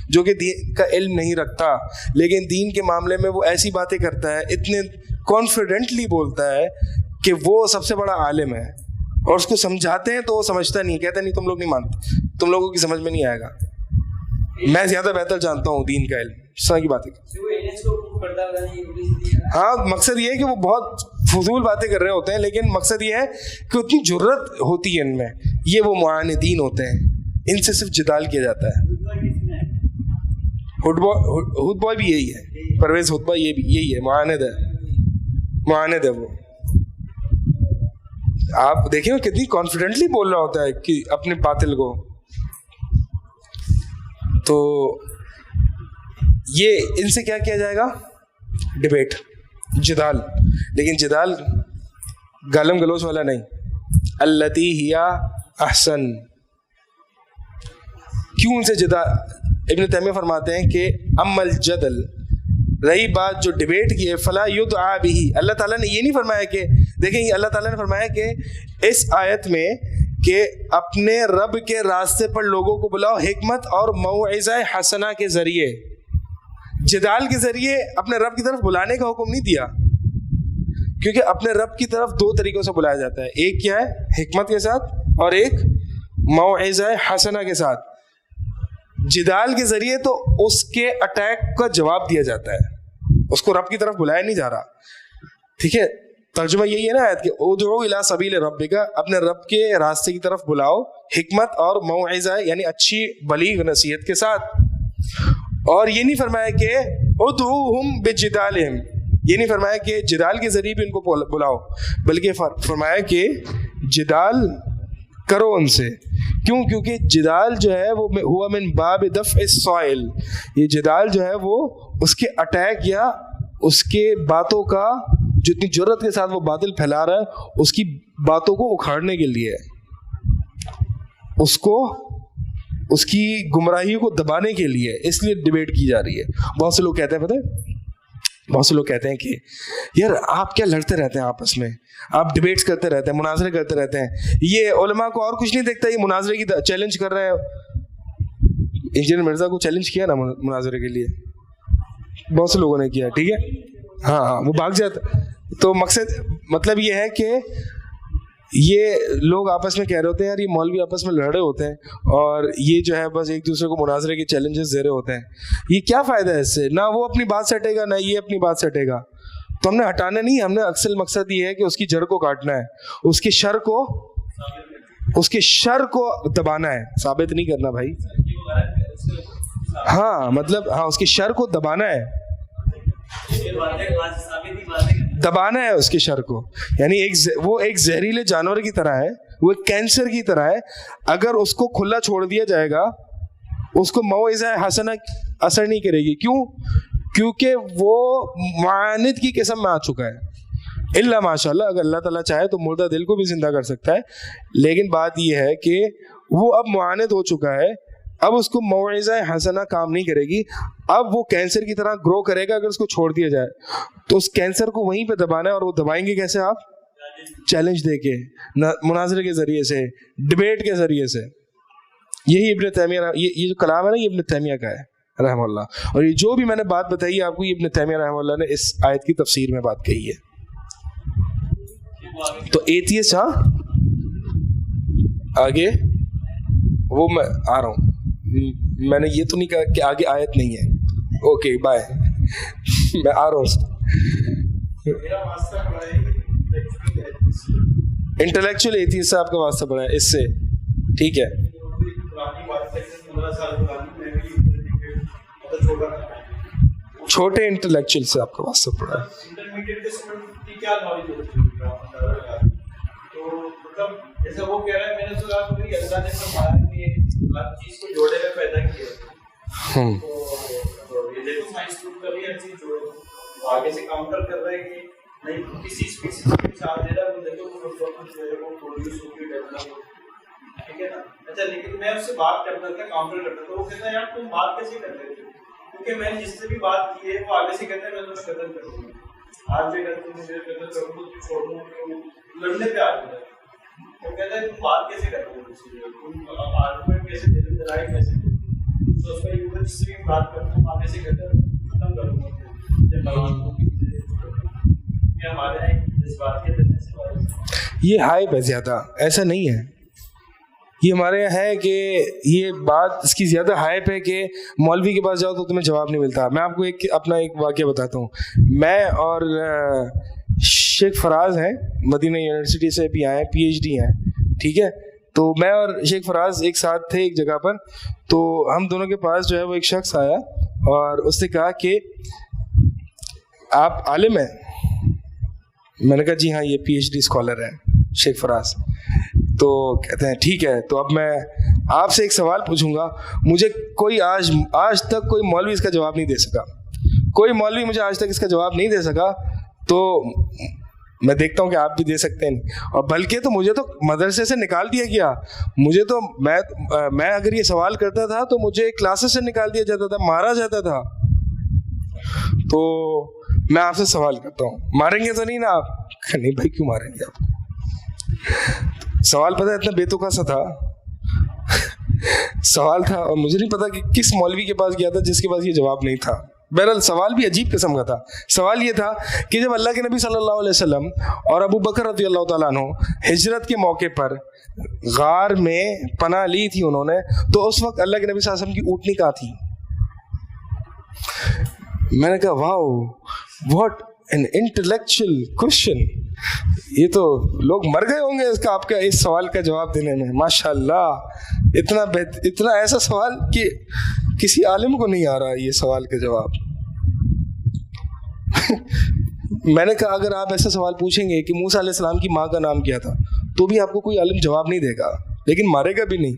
جو کہ دین کا علم نہیں رکھتا, لیکن دین کے معاملے میں وہ ایسی باتیں کرتا ہے, اتنے کانفیڈنٹلی بولتا ہے کہ وہ سب سے بڑا عالم ہے, اور اس کو سمجھاتے ہیں تو وہ سمجھتا نہیں, کہتا نہیں تم لوگ نہیں مانتے, تم لوگوں کی سمجھ میں نہیں آئے گا, میں زیادہ بہتر جانتا ہوں دین کا علم. اس طرح کی باتیں. ہاں مقصد یہ ہے کہ وہ بہت فضول باتیں کر رہے ہوتے ہیں, لیکن مقصد یہ ہے کہ اتنی جرت ہوتی ہے ان میں. یہ وہ معاندین ہوتے ہیں, ان سے صرف جدال کیا جاتا ہے. ہڈ بوائے بھی یہی ہے, پرویز ہدبہ یہ بھی یہی ہے, معاند ہے وہ. آپ دیکھیں وہ کتنی کانفیڈنٹلی بول رہا ہوتا ہے کہ اپنے باطل کو. تو یہ ان سے کیا کیا جائے گا, ڈبیٹ, جدال. لیکن جدال گالم گلوچ والا نہیں, التی ہیا احسن. کیوں ان سے جدال؟ ابن تیمیہ فرماتے ہیں کہ ام الجدل, رہی بات جو ڈبیٹ کی ہے, فلا یدعا بہ. اللہ تعالیٰ نے یہ نہیں فرمایا کہ, دیکھیں اللہ تعالیٰ نے فرمایا کہ اس آیت میں کہ اپنے رب کے راستے پر لوگوں کو بلاؤ حکمت اور موعظہ حسنہ کے ذریعے. جدال کے ذریعے اپنے رب کی طرف بلانے کا حکم نہیں دیا, کیونکہ اپنے رب کی طرف دو طریقوں سے بلایا جاتا ہے. ایک کیا ہے, حکمت کے ساتھ, اور ایک موعظہ حسنہ کے ساتھ. جدال کے ذریعے تو اس کے اٹیک کا جواب دیا جاتا ہے, اس کو رب کی طرف بلایا نہیں جا رہا. ٹھیک ہے, ترجمہ یہی ہے نا آیت کہ ادعو الی سبیل ربک, اپنے رب کے راستے کی طرف بلاؤ حکمت اور موعظہ یعنی اچھی بلیغ نصیحت کے ساتھ. اور یہ نہیں فرمایا کہ ادعوہم بجدالہم, یہ نہیں فرمایا کہ جدال کے ذریعے بھی ان کو بلاؤ, بلکہ فرمایا کہ جدال کرو ان سے. کیوں؟ کیونکہ جدال جو ہے وہ ہوا من باب دفع السائل, یہ جدال جو ہے وہ اس کے اٹیک یا اس کے باتوں کا جتنی جرت کے ساتھ وہ باطل پھیلا رہا ہے اس کی باتوں کو اکھاڑنے کے لیے, اس کو اس کی گمراہی کو دبانے کے لیے, اس لیے ڈیبیٹ کی جا رہی ہے. بہت سے لوگ کہتے ہیں, پتہ ہے بہت سے لوگ کہتے ہیں کہ یار آپ کیا لڑتے رہتے ہیں آپس میں, آپ ڈیبیٹس کرتے رہتے ہیں, مناظرے کرتے رہتے ہیں, یہ علماء کو اور کچھ نہیں دیکھتا, یہ مناظرے کی چیلنج کر رہے ہیں. انجینئر مرزا کو چیلنج کیا نا مناظرے کے لیے, بہت سے لوگوں نے کیا. ٹھیک ہے, ہاں وہ بھاگ جاتا. تو مطلب یہ ہے کہ یہ لوگ آپس میں کہہ رہے ہوتے ہیں یار یہ مولوی آپس میں لڑ رہے ہوتے ہیں اور یہ جو ہے بس ایک دوسرے کو مناظرے کے چیلنجز دے رہے ہوتے ہیں, یہ کیا فائدہ ہے اس سے؟ نہ وہ اپنی بات سٹے گا نہ یہ اپنی بات سٹے گا. تو ہم نے ہٹانا نہیں, ہم نے اصل مقصد یہ ہے کہ اس کی جڑ کو کاٹنا ہے, اس کے شر کو دبانا ہے, ثابت نہیں کرنا بھائی. ہاں مطلب ہاں اس کے شر کو دبانا ہے, دبانا ہے اس کے شر کو. یعنی وہ ایک زہریلے جانور کی طرح ہے, وہ ایک کینسر کی طرح ہے. اگر اس کو کھلا چھوڑ دیا جائے گا اس کو موعظہ حسنہ اثر نہیں کرے گی. کیوں؟ کیونکہ وہ معاند کی قسم میں آ چکا ہے. اللہ ماشاء اللہ اگر اللہ تعالیٰ چاہے تو مردہ دل کو بھی زندہ کر سکتا ہے, لیکن بات یہ ہے کہ وہ اب معاند ہو چکا ہے. اب اس کو موعظہ حسنہ کام نہیں کرے گی, اب وہ کینسر کی طرح گرو کرے گا. اگر اس کو چھوڑ دیا جائے تو اس کینسر کو وہیں پہ دبانا ہے, اور وہ دبائیں گے کیسے آپ؟ چیلنج دے کے, مناظرے کے ذریعے سے, ڈبیٹ کے ذریعے سے. یہی ابن تیمیہ, یہ جو کلام ہے نا یہ ابن تیمیہ کا ہے رحمہ اللہ, اور یہ جو بھی میں نے بات بتائی آپ کو یہ ابن تیمیہ رحمہ اللہ نے اس آیت کی تفسیر میں بات کہی ہے. تو ایتھیسٹ, ہاں آگے وہ میں آ رہا ہوں, میں نے یہ تو نہیں کہا کہ آگے آیت نہیں ہے. اوکے بائے, میں آ رہا ہوں. انٹلیکچوئل ایتھیسٹ سے آپ کا واسطہ پڑا ہے اس سے, ٹھیک ہے. چھوٹے انٹلیکچوئل سے آپ کا واسطہ پڑا ہے. جیسے وہ کہہ رہا ہے میں نے سنا کہ اللہ نے فرمایا کہ ہر چیز کو جوڑے میں پیدا کیا, تو یہ دیکھو سائنس پروف کر رہی ہے ہر چیز جوڑے, آگے سے کاؤنٹر کر رہا ہے کہ نہیں کسی اسپیسیز کو مثال دے رہا ہے, وہ دیکھو وہ پروڈیوس ہوتی ہے ڈیولپ, ٹھیک ہے نا. اچھا لیکن میں اس سے بات کرتا تھا, کاؤنٹر کرتا تھا, وہ کہتا ہے یار تم بات کیسے کرتے ہو, کیونکہ میں نے جس سے بھی بات کی ہے وہ آگے سے کہتا ہے میں تمہیں قتل کروں گا, آج بھی اگر تم مجھے قتل کروں گا تو چھوڑ دوں, لڑنے پہ آ جاتا ہے. وہ کہتا ہے تم بات کیسے کرتے ہو, تم آرگومنٹ کیسے دیتے, لڑائی کیسے دیتے, تو اس کا یہ جس سے بھی بات کرتا ہوں آگے سے کہتا ہے ختم کروں گا. یہ ہمارے یہاں جذباتی یہ ہائپ ہے زیادہ, ایسا نہیں ہے. یہ ہمارے یہاں ہے کہ یہ بات اس کی زیادہ ہائپ ہے کہ مولوی کے پاس جاؤ تو تمہیں جواب نہیں ملتا. میں آپ کو اپنا ایک واقعہ بتاتا ہوں. میں اور شیخ فراز ہیں, مدینہ یونیورسٹی سے بھی آئے ہیں, پی ایچ ڈی ہیں, ٹھیک ہے. تو میں اور شیخ فراز ایک ساتھ تھے ایک جگہ پر, تو ہم دونوں کے پاس جو ہے وہ ایک شخص آیا اور اس نے کہا کہ آپ عالم ہیں. میں نے کہا جی ہاں, یہ پی ایچ ڈی اسکالر ہیں شیخ فراز. تو کہتے ہیں ٹھیک ہے, تو اب میں آپ سے ایک سوال پوچھوں گا, مجھے کوئی آج تک کوئی مولوی اس کا جواب نہیں دے سکا, کوئی مولوی مجھے آج تک اس کا جواب نہیں دے سکا, تو میں دیکھتا ہوں کہ آپ بھی دے سکتے ہیں. اور بلکہ تو مجھے تو مدرسے سے نکال دیا گیا, مجھے تو میں اگر یہ سوال کرتا تھا تو مجھے کلاسز سے نکال دیا جاتا تھا, مارا جاتا تھا. تو میں آپ سے سوال کرتا ہوں, ماریں گے تو نہیں نا آپ؟ نہیں بھائی کیوں ماریں گے آپ. سوال پتہ اتنا بے تکا سا تھا سوال تھا, اور مجھے نہیں پتا کہ کس مولوی کے پاس گیا تھا جس کے پاس یہ جواب نہیں تھا. بہرحال سوال بھی عجیب قسم کا تھا. سوال یہ تھا کہ جب اللہ کے نبی صلی اللہ علیہ وسلم اور ابو بکر رضی اللہ تعالیٰ عنہ ہجرت کے موقع پر غار میں پناہ لی تھی انہوں نے, تو اس وقت اللہ کے نبی صلی اللہ علیہ وسلم کی اونٹنی کہاں تھی؟ میں نے کہا واو واٹ این انٹلیکچوئل کوشچن, یہ تو لوگ مر گئے ہوں گے اس کا آپ کا اس سوال کا جواب دینے میں. ماشاء اللہ اتنا ایسا سوال کہ کسی عالم کو نہیں آ رہا یہ سوال کا جواب. میں نے کہا اگر آپ ایسا سوال پوچھیں گے کہ موسیٰ علیہ السلام کی ماں کا نام کیا تھا, تو بھی آپ کو کوئی عالم جواب نہیں دے گا, لیکن مارے گا بھی نہیں,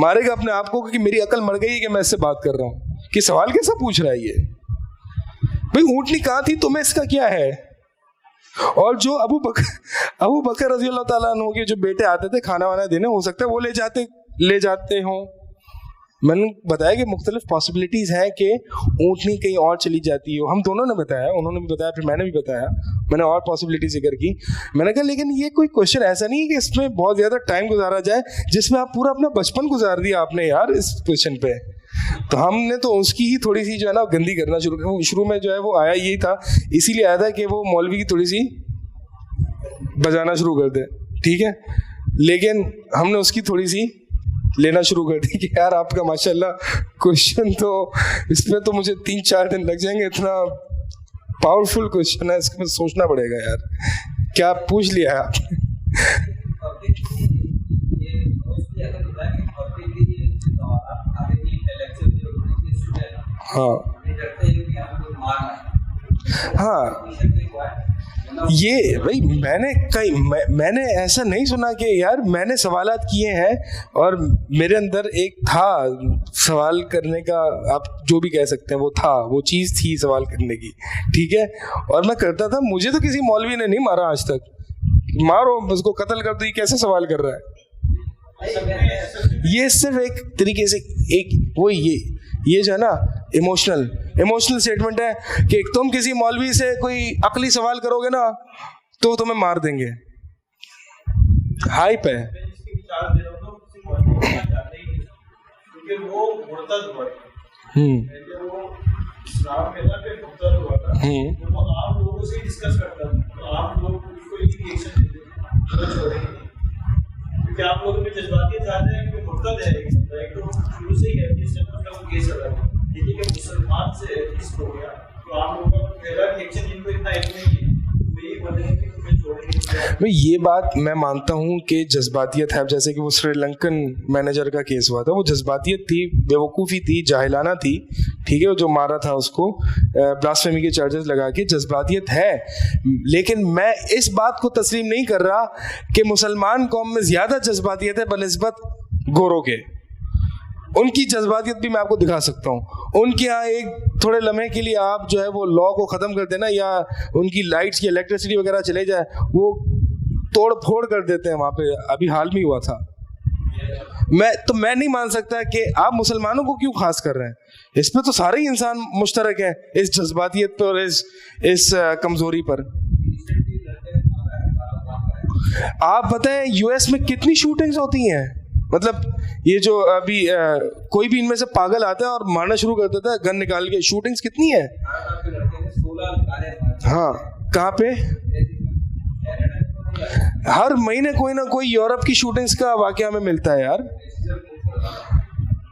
مارے گا اپنے آپ کو کہ میری عقل مر گئی کہ میں اس سے بات کر رہا ہوں کہ سوال کیسا پوچھ رہا ہے یہ. بھائی اونٹنی کہاں تھی, تمہیں اس کا کیا ہے؟ اور جو ابو بکر رضی اللہ تعالیٰ عنہ کے جو بیٹے آتے تھے کھانا وانا دینے, ہو سکتا ہے وہ لے جاتے ہوں. میں نے بتایا کہ مختلف پاسبلٹیز ہیں کہ اونٹنی کہیں اور چلی جاتی ہو. ہم دونوں نے بتایا, انہوں نے بھی بتایا, پھر میں نے بھی بتایا, میں نے اور پاسبلٹی ذکر کی. میں نے کہا لیکن یہ کوئی کوشچن ایسا نہیں ہے کہ اس میں بہت زیادہ ٹائم گزارا جائے, جس میں آپ پورا اپنا بچپن گزار دیا آپ نے یار اس کوشچن پہ. تو ہم نے تو اس کی ہی تھوڑی سی جو ہے نا گندی کرنا شروع میں جو ہے وہ آیا یہی تھا, اسی لیے آیا تھا کہ وہ مولوی کی تھوڑی سی بجانا شروع کر دے, ٹھیک ہے, لیکن ہم نے اس کی تھوڑی سی لینا شروع کر دی کہ یار آپ کا ماشاءاللہ کوشچن تو اس میں تو مجھے 3-4 دن لگ جائیں گے, اتنا پاورفل کوشچن ہے, اس کو سوچنا پڑے گا یار کیا پوچھ لیا ہے آپ نے. ہاں ہاں, یہ بھائی میں نے ایسا نہیں سنا کہ یار میں نے سوالات کیے ہیں اور میرے اندر ایک تھا سوال کرنے کا, آپ جو بھی کہہ سکتے ہیں, وہ تھا, وہ چیز تھی سوال کرنے کی, ٹھیک ہے, اور میں کرتا تھا. مجھے تو کسی مولوی نے نہیں مارا آج تک, مارو اس کو قتل کر دو, یہ کیسے سوال کر رہا ہے. یہ صرف ایک طریقے سے ایک وہ یہ جو ہے نا ایموشنل اسٹیٹمنٹ ہے کہ تم کسی مولوی سے کوئی عقلی سوال کرو گے نا تو تمہیں مار دیں گے. ہائپ ہے. کیا آپ لوگوں میں جذباتیت زیادہ ہے کہ مرتد ہے, ایک تو شروع سے ہی ہے جس نے مطلب کیس ادا دیکھیے کہ مسلمان سے اس ہو گیا تو آپ لوگوں کا پہلا ریئیکشن ان کو اتنا علم نہیں ہے, تو یہ بولیں گے کہ تمہیں چھوڑیں گے. یہ بات میں مانتا ہوں کہ جذباتیت ہے, جیسے کہ وہ سری لنکن مینیجر کا کیس ہوا تھا, وہ جذباتیت تھی, بے وقوفی تھی, جاہلانہ تھی, ٹھیک ہے, جو مارا تھا اس کو بلاسفیمی کے چارجز لگا کے, جذباتیت ہے. لیکن میں اس بات کو تسلیم نہیں کر رہا کہ مسلمان قوم میں زیادہ جذباتیت ہے بنسبت گوروں کے. ان کی جذباتیت بھی میں آپ کو دکھا سکتا ہوں. ان کے یہاں ایک تھوڑے لمحے کے لیے آپ جو ہے وہ لا کو ختم کر دینا, یا ان کی لائٹس کی الیکٹریسٹی وغیرہ چلے جائے, وہ توڑ پھوڑ کر دیتے ہیں وہاں پہ. ابھی حال میں ہوا تھا. میں نہیں مان سکتا کہ آپ مسلمانوں کو کیوں خاص کر رہے ہیں. اس پہ تو سارے ہی انسان مشترک ہیں, اس جذباتیت پر اور اس کمزوری پر. آپ بتائیں یو ایس میں کتنی شوٹنگز ہوتی ہیں, مطلب یہ جو ابھی کوئی بھی ان میں سے پاگل آتا ہے اور مارنا شروع کر دیتا ہے گن نکال کے. شوٹنگز کتنی ہیں. ہاں کہاں پہ, ہر مہینے کوئی نہ کوئی یورپ کی شوٹنگز کا واقعہ ہمیں ملتا ہے یار.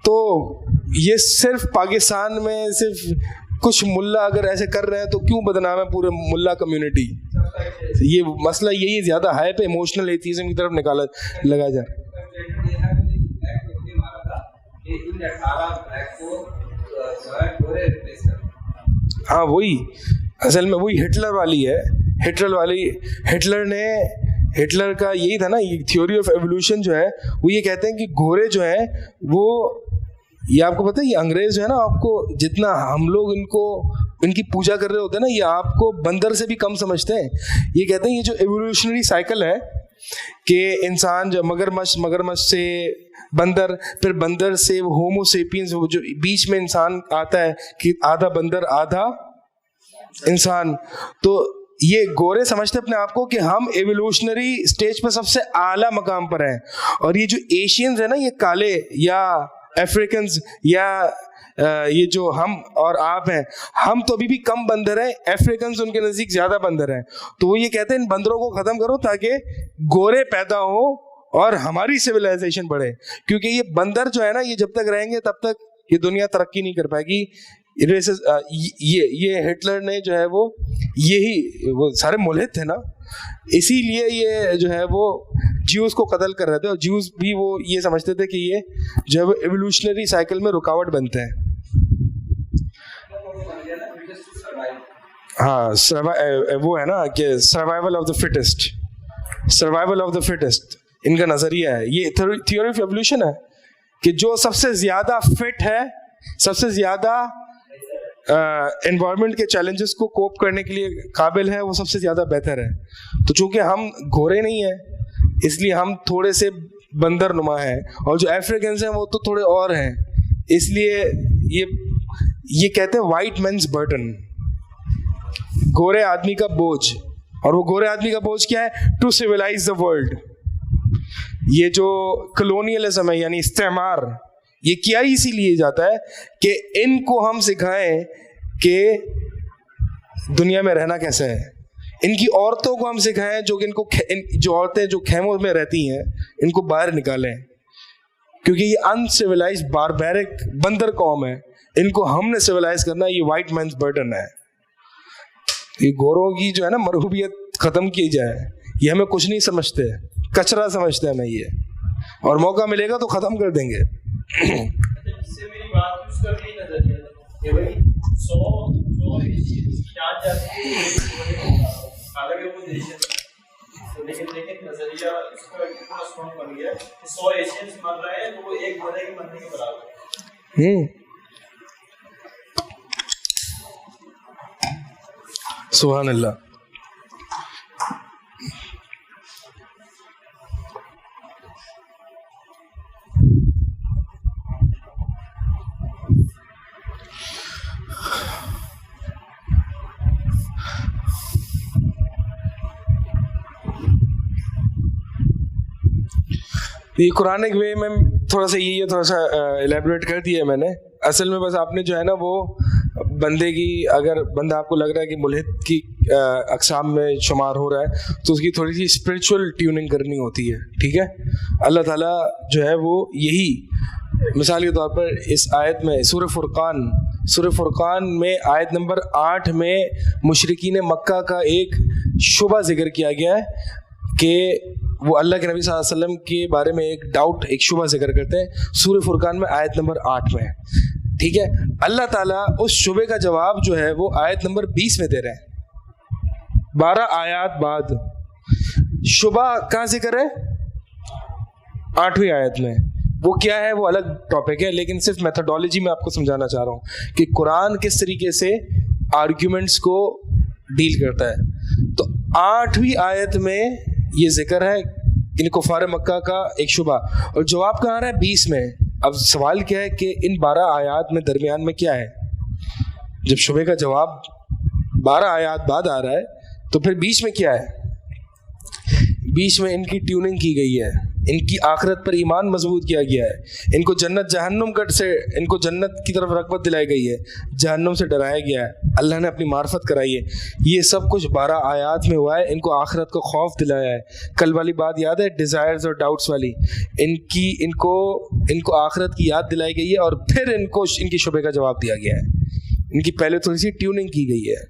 تو یہ صرف پاکستان میں صرف کچھ ملا اگر ایسے کر رہے ہیں تو کیوں بدنام ہے پورے ملا کمیونٹی. یہ مسئلہ یہی زیادہ ہائپ ہے, ایموشنل ایتھیزم کی طرف لگا جائے. ہاں وہی اصل میں وہی ہٹلر والی ہے. ہٹلر کا یہی تھا نا, یہ تھیوری آف ایوولوشن جو ہے وہ یہ کہتے ہیں کہ گھوڑے جو ہیں وہ, یہ آپ کو پتہ ہے یہ انگریز جو ہے نا, آپ کو جتنا ہم لوگ ان کی پوجا کر رہے ہوتے ہیں نا, یہ آپ کو بندر سے بھی کم سمجھتے ہیں. یہ کہتے ہیں یہ جو ایوولوشنری سائیکل ہے کہ انسان جو مگرمچھ سے بندر, پھر بندر سے ہومو سیپینز, جو بیچ میں انسان آتا ہے کہ آدھا بندر آدھا انسان. تو یہ گورے سمجھتے اپنے آپ کو کہ ہم ایوولوشنری اسٹیج پہ سب سے اعلیٰ مقام پر ہیں, اور یہ جو ایشینز ہیں نا, یہ کالے یا افریکنز یا یہ جو ہم اور آپ ہیں, ہم تو ابھی بھی کم بندر ہیں, افریکنز ان کے نزدیک زیادہ بندر ہیں. تو وہ یہ کہتے ہیں ان بندروں کو ختم کرو تاکہ گورے پیدا ہوں اور ہماری سویلائزیشن بڑھے, کیونکہ یہ بندر جو ہے نا, یہ جب تک رہیں گے تب تک یہ دنیا ترقی نہیں کر پائے گی. یہ ہٹلر نے جو ہے وہ سارے ملحد تھے نا, اسی لیے یہ جو ہے وہ جیوز کو قتل کر رہے تھے, اور جیوز بھی وہ یہ سمجھتے تھے کہ یہ جو ہے وہ ایوولوشنری سائیکل میں رکاوٹ بنتے ہیں. ہاں وہ ہے نا کہ سروائیول آف دا فٹسٹ ان کا نظریہ ہے. یہ تھیوری آف ایوولوشن ہے کہ جو سب سے زیادہ فٹ ہے, سب سے زیادہ انوائرمنٹ کے چیلنجز کو کوپ کرنے کے لیے قابل ہے, وہ سب سے زیادہ بہتر ہے. تو چونکہ ہم گھوڑے نہیں ہیں اس لیے ہم تھوڑے سے بندر نما ہیں, اور جو افریکنز ہیں وہ تو تھوڑے اور ہیں, اس لیے یہ کہتے ہیں وائٹ مینز برڈن, گورے آدمی کا بوجھ. اور وہ گورے آدمی کا بوجھ کیا ہے؟ To civilise the world. یہ جو کلونیلزم ہے یعنی استعمار, یہ کیا اسی لیے جاتا ہے کہ ان کو ہم سکھائیں کہ دنیا میں رہنا کیسے ہے, ان کی عورتوں کو ہم سکھائیں جو کہ جو عورتیں جو خیموں میں رہتی ہیں ان کو باہر نکالیں، کیونکہ یہ انسیولائز باربیرک بندر قوم ہے، ان کو ہم نے سیولائز کرنا ہے، یہ وائٹ مینز برڈن ہے. یہ گوروں کی جو ہے نا مرغوبیت ختم کی جائے، یہ ہمیں کچھ نہیں سمجھتے، کچرا سمجھتے ہیں ہمیں یہ، اور موقع ملے گا تو ختم کر دیں گے. اس سے میری بات اس کا بھی نظریہ ہے کہ بھائی 100 جان جاتی ہے حالانکہ وہ دیش، لیکن نظریہ اس کا اتنا اسٹرانگ بن گیا کہ 100 ایشینس مر رہے ہیں تو وہ ایک بندے کے مرنے کے برابر ہے. سبحان اللہ. یہ قرآن وے میں تھوڑا سا یہ تھوڑا سا الیبوریٹ کر دیا ہے میں نے. اصل میں بس آپ نے جو ہے نا وہ بندے کی، اگر بندہ آپ کو لگ رہا ہے کہ ملحد کی اقسام میں شمار ہو رہا ہے تو اس کی تھوڑی سی اسپرچول ٹیوننگ کرنی ہوتی ہے. ٹھیک ہے، اللہ تعالیٰ جو ہے وہ یہی مثال کے طور پر اس آیت میں سورہ فرقان میں آیت نمبر 8 میں مشرکین مکہ کا ایک شبہ ذکر کیا گیا ہے کہ وہ اللہ کے نبی صلی اللہ علیہ وسلم کے بارے میں ایک ڈاؤٹ، ایک شبہ ذکر کرتے ہیں سورہ فرقان میں آیت نمبر 8 میں. ٹھیک ہے، اللہ تعالیٰ اس شبے کا جواب جو ہے وہ آیت نمبر 20 میں دے رہے ہیں. 12 آیات بعد شبہ کا ذکر ہے 8ویں آیت میں. وہ کیا ہے وہ الگ ٹاپک ہے، لیکن صرف میتھڈالوجی میں آپ کو سمجھانا چاہ رہا ہوں کہ قرآن کس طریقے سے آرگیومنٹس کو ڈیل کرتا ہے. تو 8ویں آیت میں یہ ذکر ہے ان کفار مکہ کا ایک شبہ، اور جواب کہاں رہا ہے 20 میں. اب سوال کیا ہے کہ ان 12 آیات میں درمیان میں کیا ہے؟ جب شبے کا جواب 12 آیات بعد آ رہا ہے تو پھر 20 میں کیا ہے؟ 20 میں ان کی ٹیوننگ کی گئی ہے، ان کی آخرت پر ایمان مضبوط کیا گیا ہے، ان کو جنت جہنم سے ان کو جنت کی طرف رغبت دلائی گئی ہے، جہنم سے ڈرایا گیا ہے، اللہ نے اپنی معرفت کرائی ہے. یہ سب کچھ 12 آیات میں ہوا ہے. ان کو آخرت کا خوف دلایا ہے. کل والی بات یاد ہے ڈیزائرز اور ڈاؤٹس والی، ان کو آخرت کی یاد دلائی گئی ہے، اور پھر ان کی شبے کا جواب دیا گیا ہے. ان کی پہلے تھوڑی سی ٹیوننگ کی گئی ہے.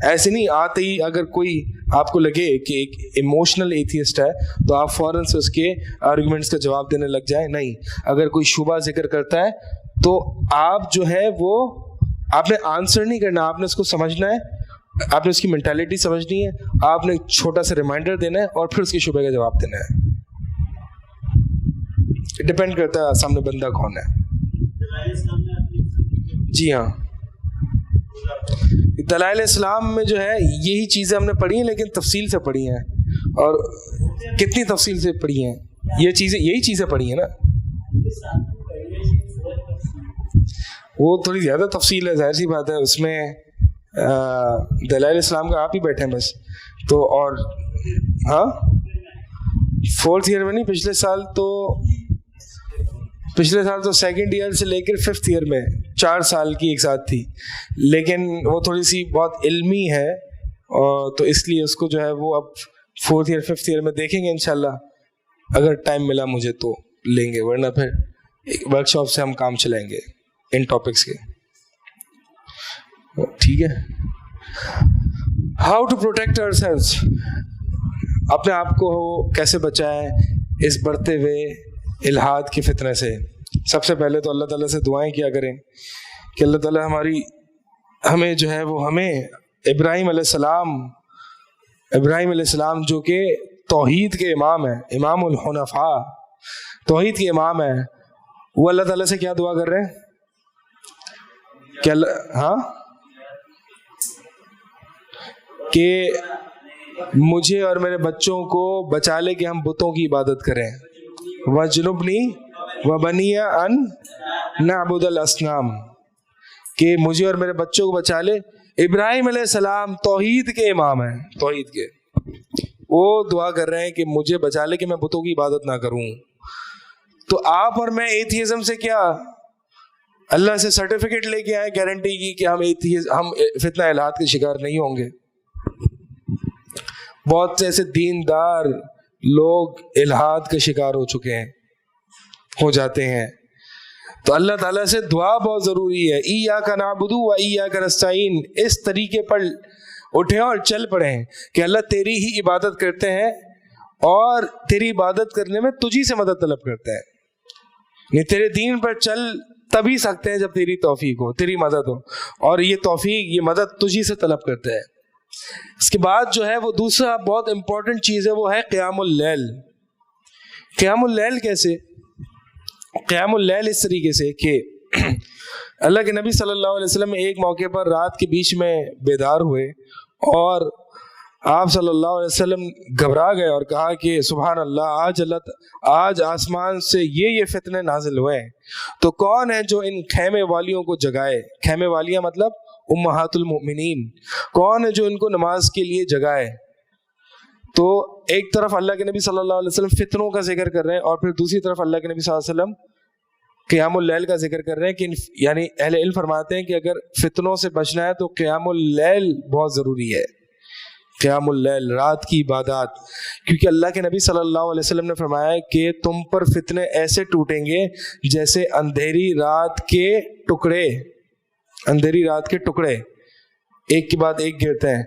ایسے نہیں آتے ہی اگر کوئی آپ کو لگے کہ ایک ایموشنل ایتھیسٹ ہے تو آپ فوراً سے اس کے آرگومنٹس کا جواب دینے لگ جائیں. نہیں، اگر کوئی شبہ ذکر کرتا ہے تو آپ جو ہے وہ آپ نے آنسر نہیں کرنا، آپ نے اس کو سمجھنا ہے، آپ نے اس کی مینٹیلٹی سمجھنی ہے، آپ نے چھوٹا سا ریمائنڈر دینا ہے اور پھر اس کے شبہ کا جواب دینا ہے. ڈپینڈ کرتا ہے سامنے بندہ کون ہے. جی ہاں، دلائل اسلام میں جو ہے یہی چیزیں ہم نے پڑھی ہیں، لیکن تفصیل سے پڑھی ہیں. اور کتنی تفصیل سے پڑھی ہیں؟ یہی چیزیں پڑھی ہیں نا. وہ تھوڑی زیادہ تفصیل ہے، ظاہر سی بات ہے. اس میں دلائل اسلام کا آپ ہی بیٹھے ہیں بس. تو اور ہاں 4th ایئر میں نہیں، پچھلے سال تو سیکنڈ ایئر سے لے کر 5th ایئر میں 4 سال کی ایک ساتھ تھی، لیکن وہ تھوڑی سی بہت علمی ہے، اور تو اس لیے اس کو جو ہے وہ اب 4th ایئر 5th ایئر میں دیکھیں گے انشاءاللہ. اگر ٹائم ملا مجھے تو لیں گے، ورنہ پھر ورک شاپ سے ہم کام چلائیں گے ان ٹاپکس کے. ٹھیک ہے، how to protect ourselves, اپنے آپ کو کیسے بچائیں اس بڑھتے ہوئے الحاد کے فتنے سے. سب سے پہلے تو اللہ تعالیٰ سے دعائیں کیا کریں کہ اللہ تعالیٰ ہمیں جو ہے وہ ہمیں ابراہیم علیہ السلام جو کہ توحید کے امام ہیں، امام الحنفاء، توحید کے امام ہیں، وہ اللہ تعالیٰ سے کیا دعا کر رہے ہیں کہ کہ مجھے اور میرے بچوں کو بچا لے کہ ہم بتوں کی عبادت کریں. وَجْنُبْنِي وَبَنِيَ أَن نَعْبُدَ الْأَصْنَامَ، کہ مجھے اور میرے بچوں کو بچا لے. ابراہیم علیہ السلام توحید کے امام ہیں، توحید کے، وہ دعا کر رہے ہیں کہ مجھے بچا لے کہ میں بتوں کی عبادت نہ کروں. تو آپ اور میں ایتھیزم سے کیا اللہ سے سرٹیفکیٹ لے کے آئے گارنٹی کی کہ ہم فتنہ الحاد کے شکار نہیں ہوں گے؟ بہت سے ایسے دیندار لوگ الحاد کا شکار ہو جاتے ہیں. تو اللہ تعالیٰ سے دعا بہت ضروری ہے. ایاک نعبد و ایاک نستعین، اس طریقے پر اٹھیں اور چل پڑیں کہ اللہ تیری ہی عبادت کرتے ہیں اور تیری عبادت کرنے میں تجھی سے مدد طلب کرتے ہیں. نہیں تیرے دین پر چل تبھی سکتے ہیں جب تیری توفیق ہو، تیری مدد ہو، اور یہ توفیق، یہ مدد تجھی سے طلب کرتے ہیں. اس کے بعد جو ہے وہ دوسرا بہت امپورٹنٹ چیز ہے، وہ ہے قیام اللیل. قیام اللیل کیسے؟ قیام اللیل اس طریقے سے کہ اللہ کے نبی صلی اللہ علیہ وسلم ایک موقع پر رات کے بیچ میں بیدار ہوئے اور آپ صلی اللہ علیہ وسلم گھبرا گئے اور کہا کہ سبحان اللہ، آج آسمان سے یہ فتنے نازل ہوئے ہیں، تو کون ہے جو ان خیمے والیوں کو جگائے؟ خیمے والیاں مطلب امہات المؤمنین. کون ہے جو ان کو نماز کے لیے جگائے؟ تو ایک طرف اللہ کے نبی صلی اللہ علیہ وسلم فتنوں کا ذکر کر رہے ہیں اور پھر دوسری طرف اللہ کے نبی صلی اللہ علیہ وسلم قیام اللیل کا ذکر کر رہے ہیں کہ یعنی اہل علم فرماتے ہیں کہ اگر فتنوں سے بچنا ہے تو قیام اللیل بہت ضروری ہے. قیام اللیل، رات کی عبادات، کیونکہ اللہ کے نبی صلی اللہ علیہ وسلم نے فرمایا کہ تم پر فتنے ایسے ٹوٹیں گے جیسے اندھیری رات کے ٹکڑے ایک کے بعد ایک گرتے ہیں.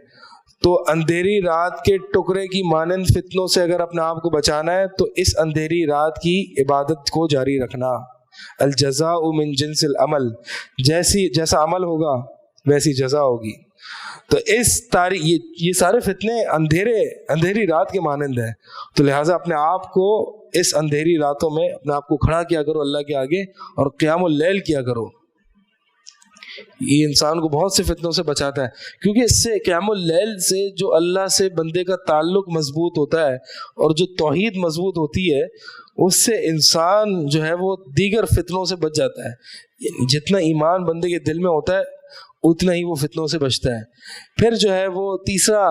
تو اندھیری رات کے ٹکڑے کی مانند فتنوں سے اگر اپنے آپ کو بچانا ہے تو اس اندھیری رات کی عبادت کو جاری رکھنا. الجزاء من جنس العمل، جیسا عمل ہوگا ویسی جزا ہوگی. تو یہ سارے فتنے اندھیری رات کے مانند ہیں. تو لہٰذا اپنے آپ کو اس اندھیری راتوں میں اپنے آپ کو کھڑا کیا کرو اللہ کے آگے اور قیام اللیل کیا کرو. یہ انسان کو بہت سے فتنوں سے بچاتا ہے، کیونکہ اس سے قیام اللیل سے جو اللہ سے بندے کا تعلق مضبوط ہوتا ہے اور جو توحید مضبوط ہوتی ہے، اس سے انسان جو ہے وہ دیگر فتنوں سے بچ جاتا ہے. جتنا ایمان بندے کے دل میں ہوتا ہے اتنا ہی وہ فتنوں سے بچتا ہے. پھر جو ہے وہ تیسرا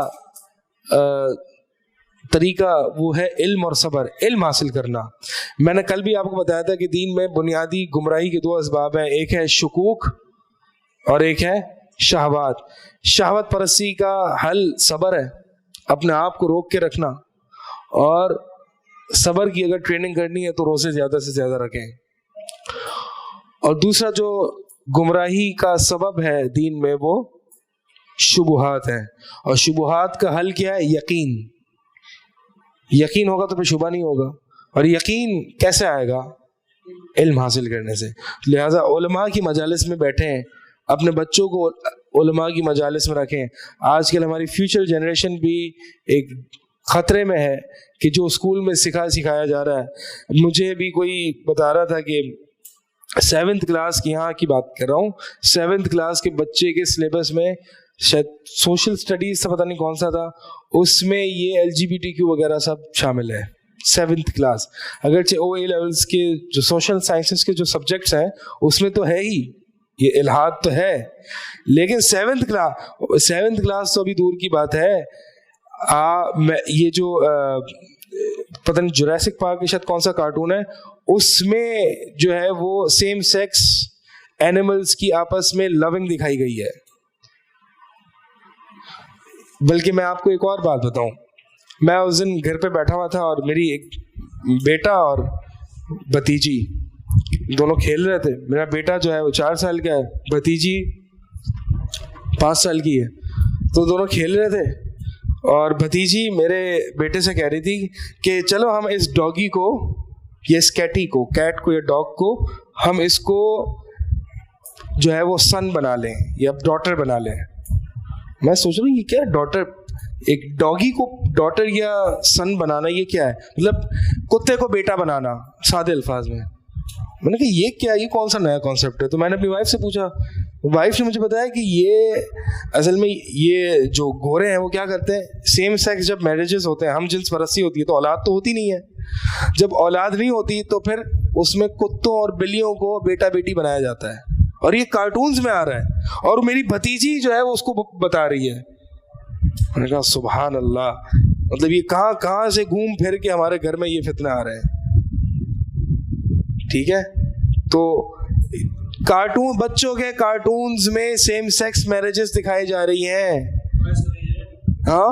طریقہ وہ ہے علم اور صبر، علم حاصل کرنا. میں نے کل بھی آپ کو بتایا تھا کہ دین میں بنیادی گمراہی کے دو اسباب ہیں، ایک ہے شکوک اور ایک ہے شہوات. شہوت پرستی کا حل صبر ہے، اپنے آپ کو روک کے رکھنا، اور صبر کی اگر ٹریننگ کرنی ہے تو روزے زیادہ سے زیادہ رکھیں. اور دوسرا جو گمراہی کا سبب ہے دین میں وہ شبہات ہیں، اور شبہات کا حل کیا ہے؟ یقین ہوگا تو پھر شبہ نہیں ہوگا. اور یقین کیسے آئے گا؟ علم حاصل کرنے سے. لہٰذا علماء کی مجالس میں بیٹھیں، اپنے بچوں کو علماء کی مجالس میں رکھیں. آج کل ہماری فیوچر جنریشن بھی ایک خطرے میں ہے کہ جو اسکول میں سکھایا جا رہا ہے. مجھے بھی کوئی بتا رہا تھا کہ 7th کلاس کی، یہاں کی بات کر رہا ہوں، 7th کلاس کے بچے کے سلیبس میں شاید سوشل اسٹڈیز سے پتہ نہیں کون سا تھا، اس میں یہ LGBTQ وغیرہ سب شامل ہے. 7th کلاس، اگرچہ OA لیولس کے جو سوشل سائنسز کے جو سبجیکٹس ہیں اس میں تو ہے ہی، یہ الحاد تو ہے، لیکن 7th کلاس تو ابھی دور کی بات ہے. یہ جو پتہ نہیں جوریسک پارک کے شاید کون سا کارٹون ہے، اس میں جو ہے وہ سیم سیکس اینیملز کی آپس میں لونگ دکھائی گئی ہے. بلکہ میں آپ کو ایک اور بات بتاؤں، میں اس دن گھر پہ بیٹھا ہوا تھا اور میری ایک بیٹا اور بھتیجی دونوں کھیل رہے تھے. میرا بیٹا جو ہے وہ 4 سال کا ہے، بھتیجی 5 سال کی ہے. تو دونوں کھیل رہے تھے اور بھتیجی میرے بیٹے سے کہہ رہی تھی کہ چلو ہم اس ڈاگی کو، یا اس کیٹ کو یا ڈاگ کو ہم اس کو جو ہے وہ سن بنا لیں یا ڈاٹر بنا لیں. میں سوچ رہا ہوں یہ کیا ڈاٹر، ایک ڈاگی کو ڈاٹر یا سن بنانا یہ کیا ہے؟ مطلب کتے کو بیٹا بنانا سادے الفاظ میں. میں نے کہا یہ کیا، یہ کون سا نیا کانسیپٹ ہے؟ تو میں نے اپنی وائف سے پوچھا، وائف نے مجھے بتایا کہ یہ اصل میں یہ جو گورے ہیں وہ کیا کرتے ہیں، سیم سیکس جب میرجز ہوتے ہیں، ہم جنس پرستی ہوتی ہے تو اولاد تو ہوتی نہیں ہے. جب اولاد نہیں ہوتی تو پھر اس میں کتوں اور بلیوں کو بیٹا بیٹی بنایا جاتا ہے، اور یہ کارٹونز میں آ رہا ہے، اور میری بھتیجی جو ہے وہ اس کو بتا رہی ہے. میں نے کہا سبحان اللہ، مطلب یہ کہاں سے گھوم پھر کے ہمارے گھر میں یہ فتنہ آ رہے ہیں. ٹھیک ہے، تو کارٹون، بچوں کے کارٹونز میں سیم سیکس میرجز دکھائی جا رہی ہیں. ہاں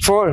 4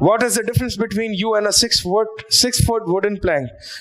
What is the difference between you and a 6-foot wooden plank?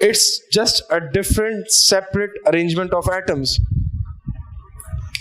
It's just a different separate arrangement of atoms.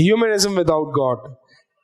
Humanism without God,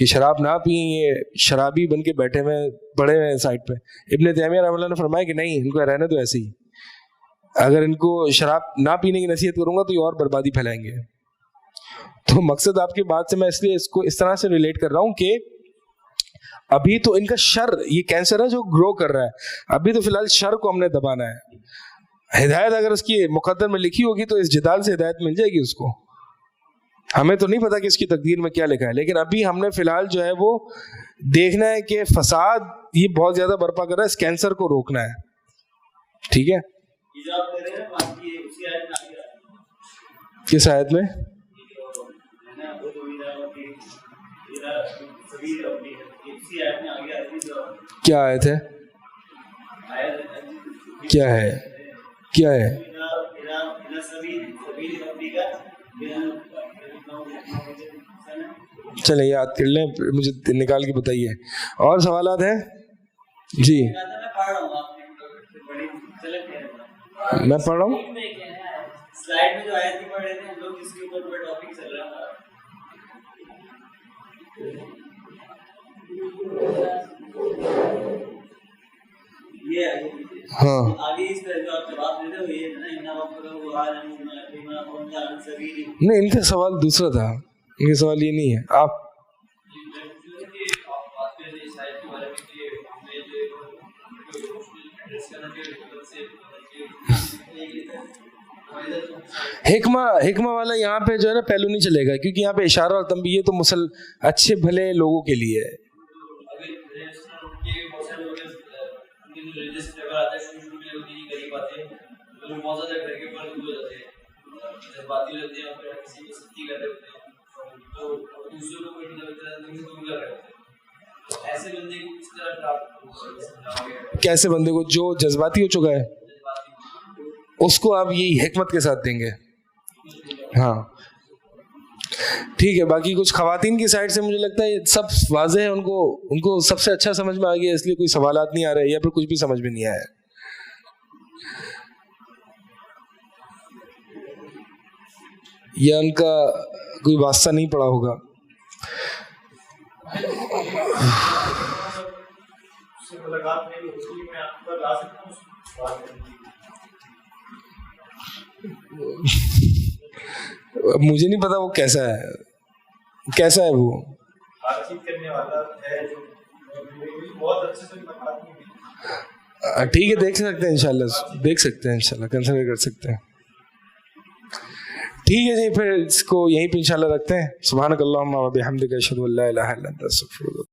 کہ شراب نہ پئیں, یہ شرابی بن کے بیٹھے ہوئے پڑے ہوئے سائڈ پہ. ابن تیمیہ رحمۃ اللہ نے فرمایا کہ نہیں, ان کو رہنے دو ایسے ہی, اگر ان کو شراب نہ پینے کی نصیحت کروں گا تو یہ اور بربادی پھیلائیں گے. تو مقصد آپ کی بات سے میں اس لیے اس کو اس طرح سے ریلیٹ کر رہا ہوں کہ ابھی تو ان کا شر, یہ کینسر ہے جو گرو کر رہا ہے, ابھی تو فی الحال شر کو ہم نے دبانا ہے. ہدایت اگر اس کی مقدر میں لکھی ہوگی تو اس جدال سے ہدایت مل جائے گی اس کو. ہمیں تو نہیں پتا کہ اس کی تقدیر میں کیا لکھا ہے, لیکن ابھی ہم نے فی الحال جو ہے وہ دیکھنا ہے کہ فساد یہ بہت زیادہ برپا کر رہا ہے, اس کینسر کو روکنا ہے. ٹھیک ہے, کس آیت میں؟ کیا آیت ہے؟ کیا ہے؟ کیا ہے؟ چلیں یاد کر لیں, مجھے نکال کے بتائیے. اور سوالات ہیں؟ جی میں پڑھ رہا ہوں. سلائیڈ میں جو آیت پڑھ رہے تھے ہم لوگ, جس کے اوپر ٹاپک چل رہا تھا, ہاں نہیں, ان کا سوال دوسرا تھا, ان کا سوال یہ نہیں ہے. آپ حکمہ والا یہاں پہ جو ہے نا پہلو نہیں چلے گا, کیونکہ یہاں پہ اشارہ اور تنبیہ تو اچھے بھلے لوگوں کے لیے ہے. کیسے بندے کو جو جذباتی ہو چکا ہے اس کو آپ یہی حکمت کے ساتھ دیں گے. ہاں ٹھیک ہے. باقی کچھ خواتین کی سائڈ سے مجھے لگتا ہے سب واضح ہے, ان کو سب سے اچھا سمجھ میں آ گیا, اس لیے کوئی سوالات نہیں آ رہے یا پھر کچھ بھی سمجھ میں نہیں آیا. یا ان کا کوئی واسطہ نہیں پڑا ہوگا. مجھے نہیں پتا وہ کیسا ہے وہ ٹھیک ہے, دیکھ سکتے ہیں انشاءاللہ کنسیڈر کر سکتے ہیں. ٹھیک ہے جی, پھر اس کو یہیں پہ انشاءاللہ رکھتے ہیں. سبحانک اللہم و بحمدک اشہد ان لا الہ الا انت استغفرک.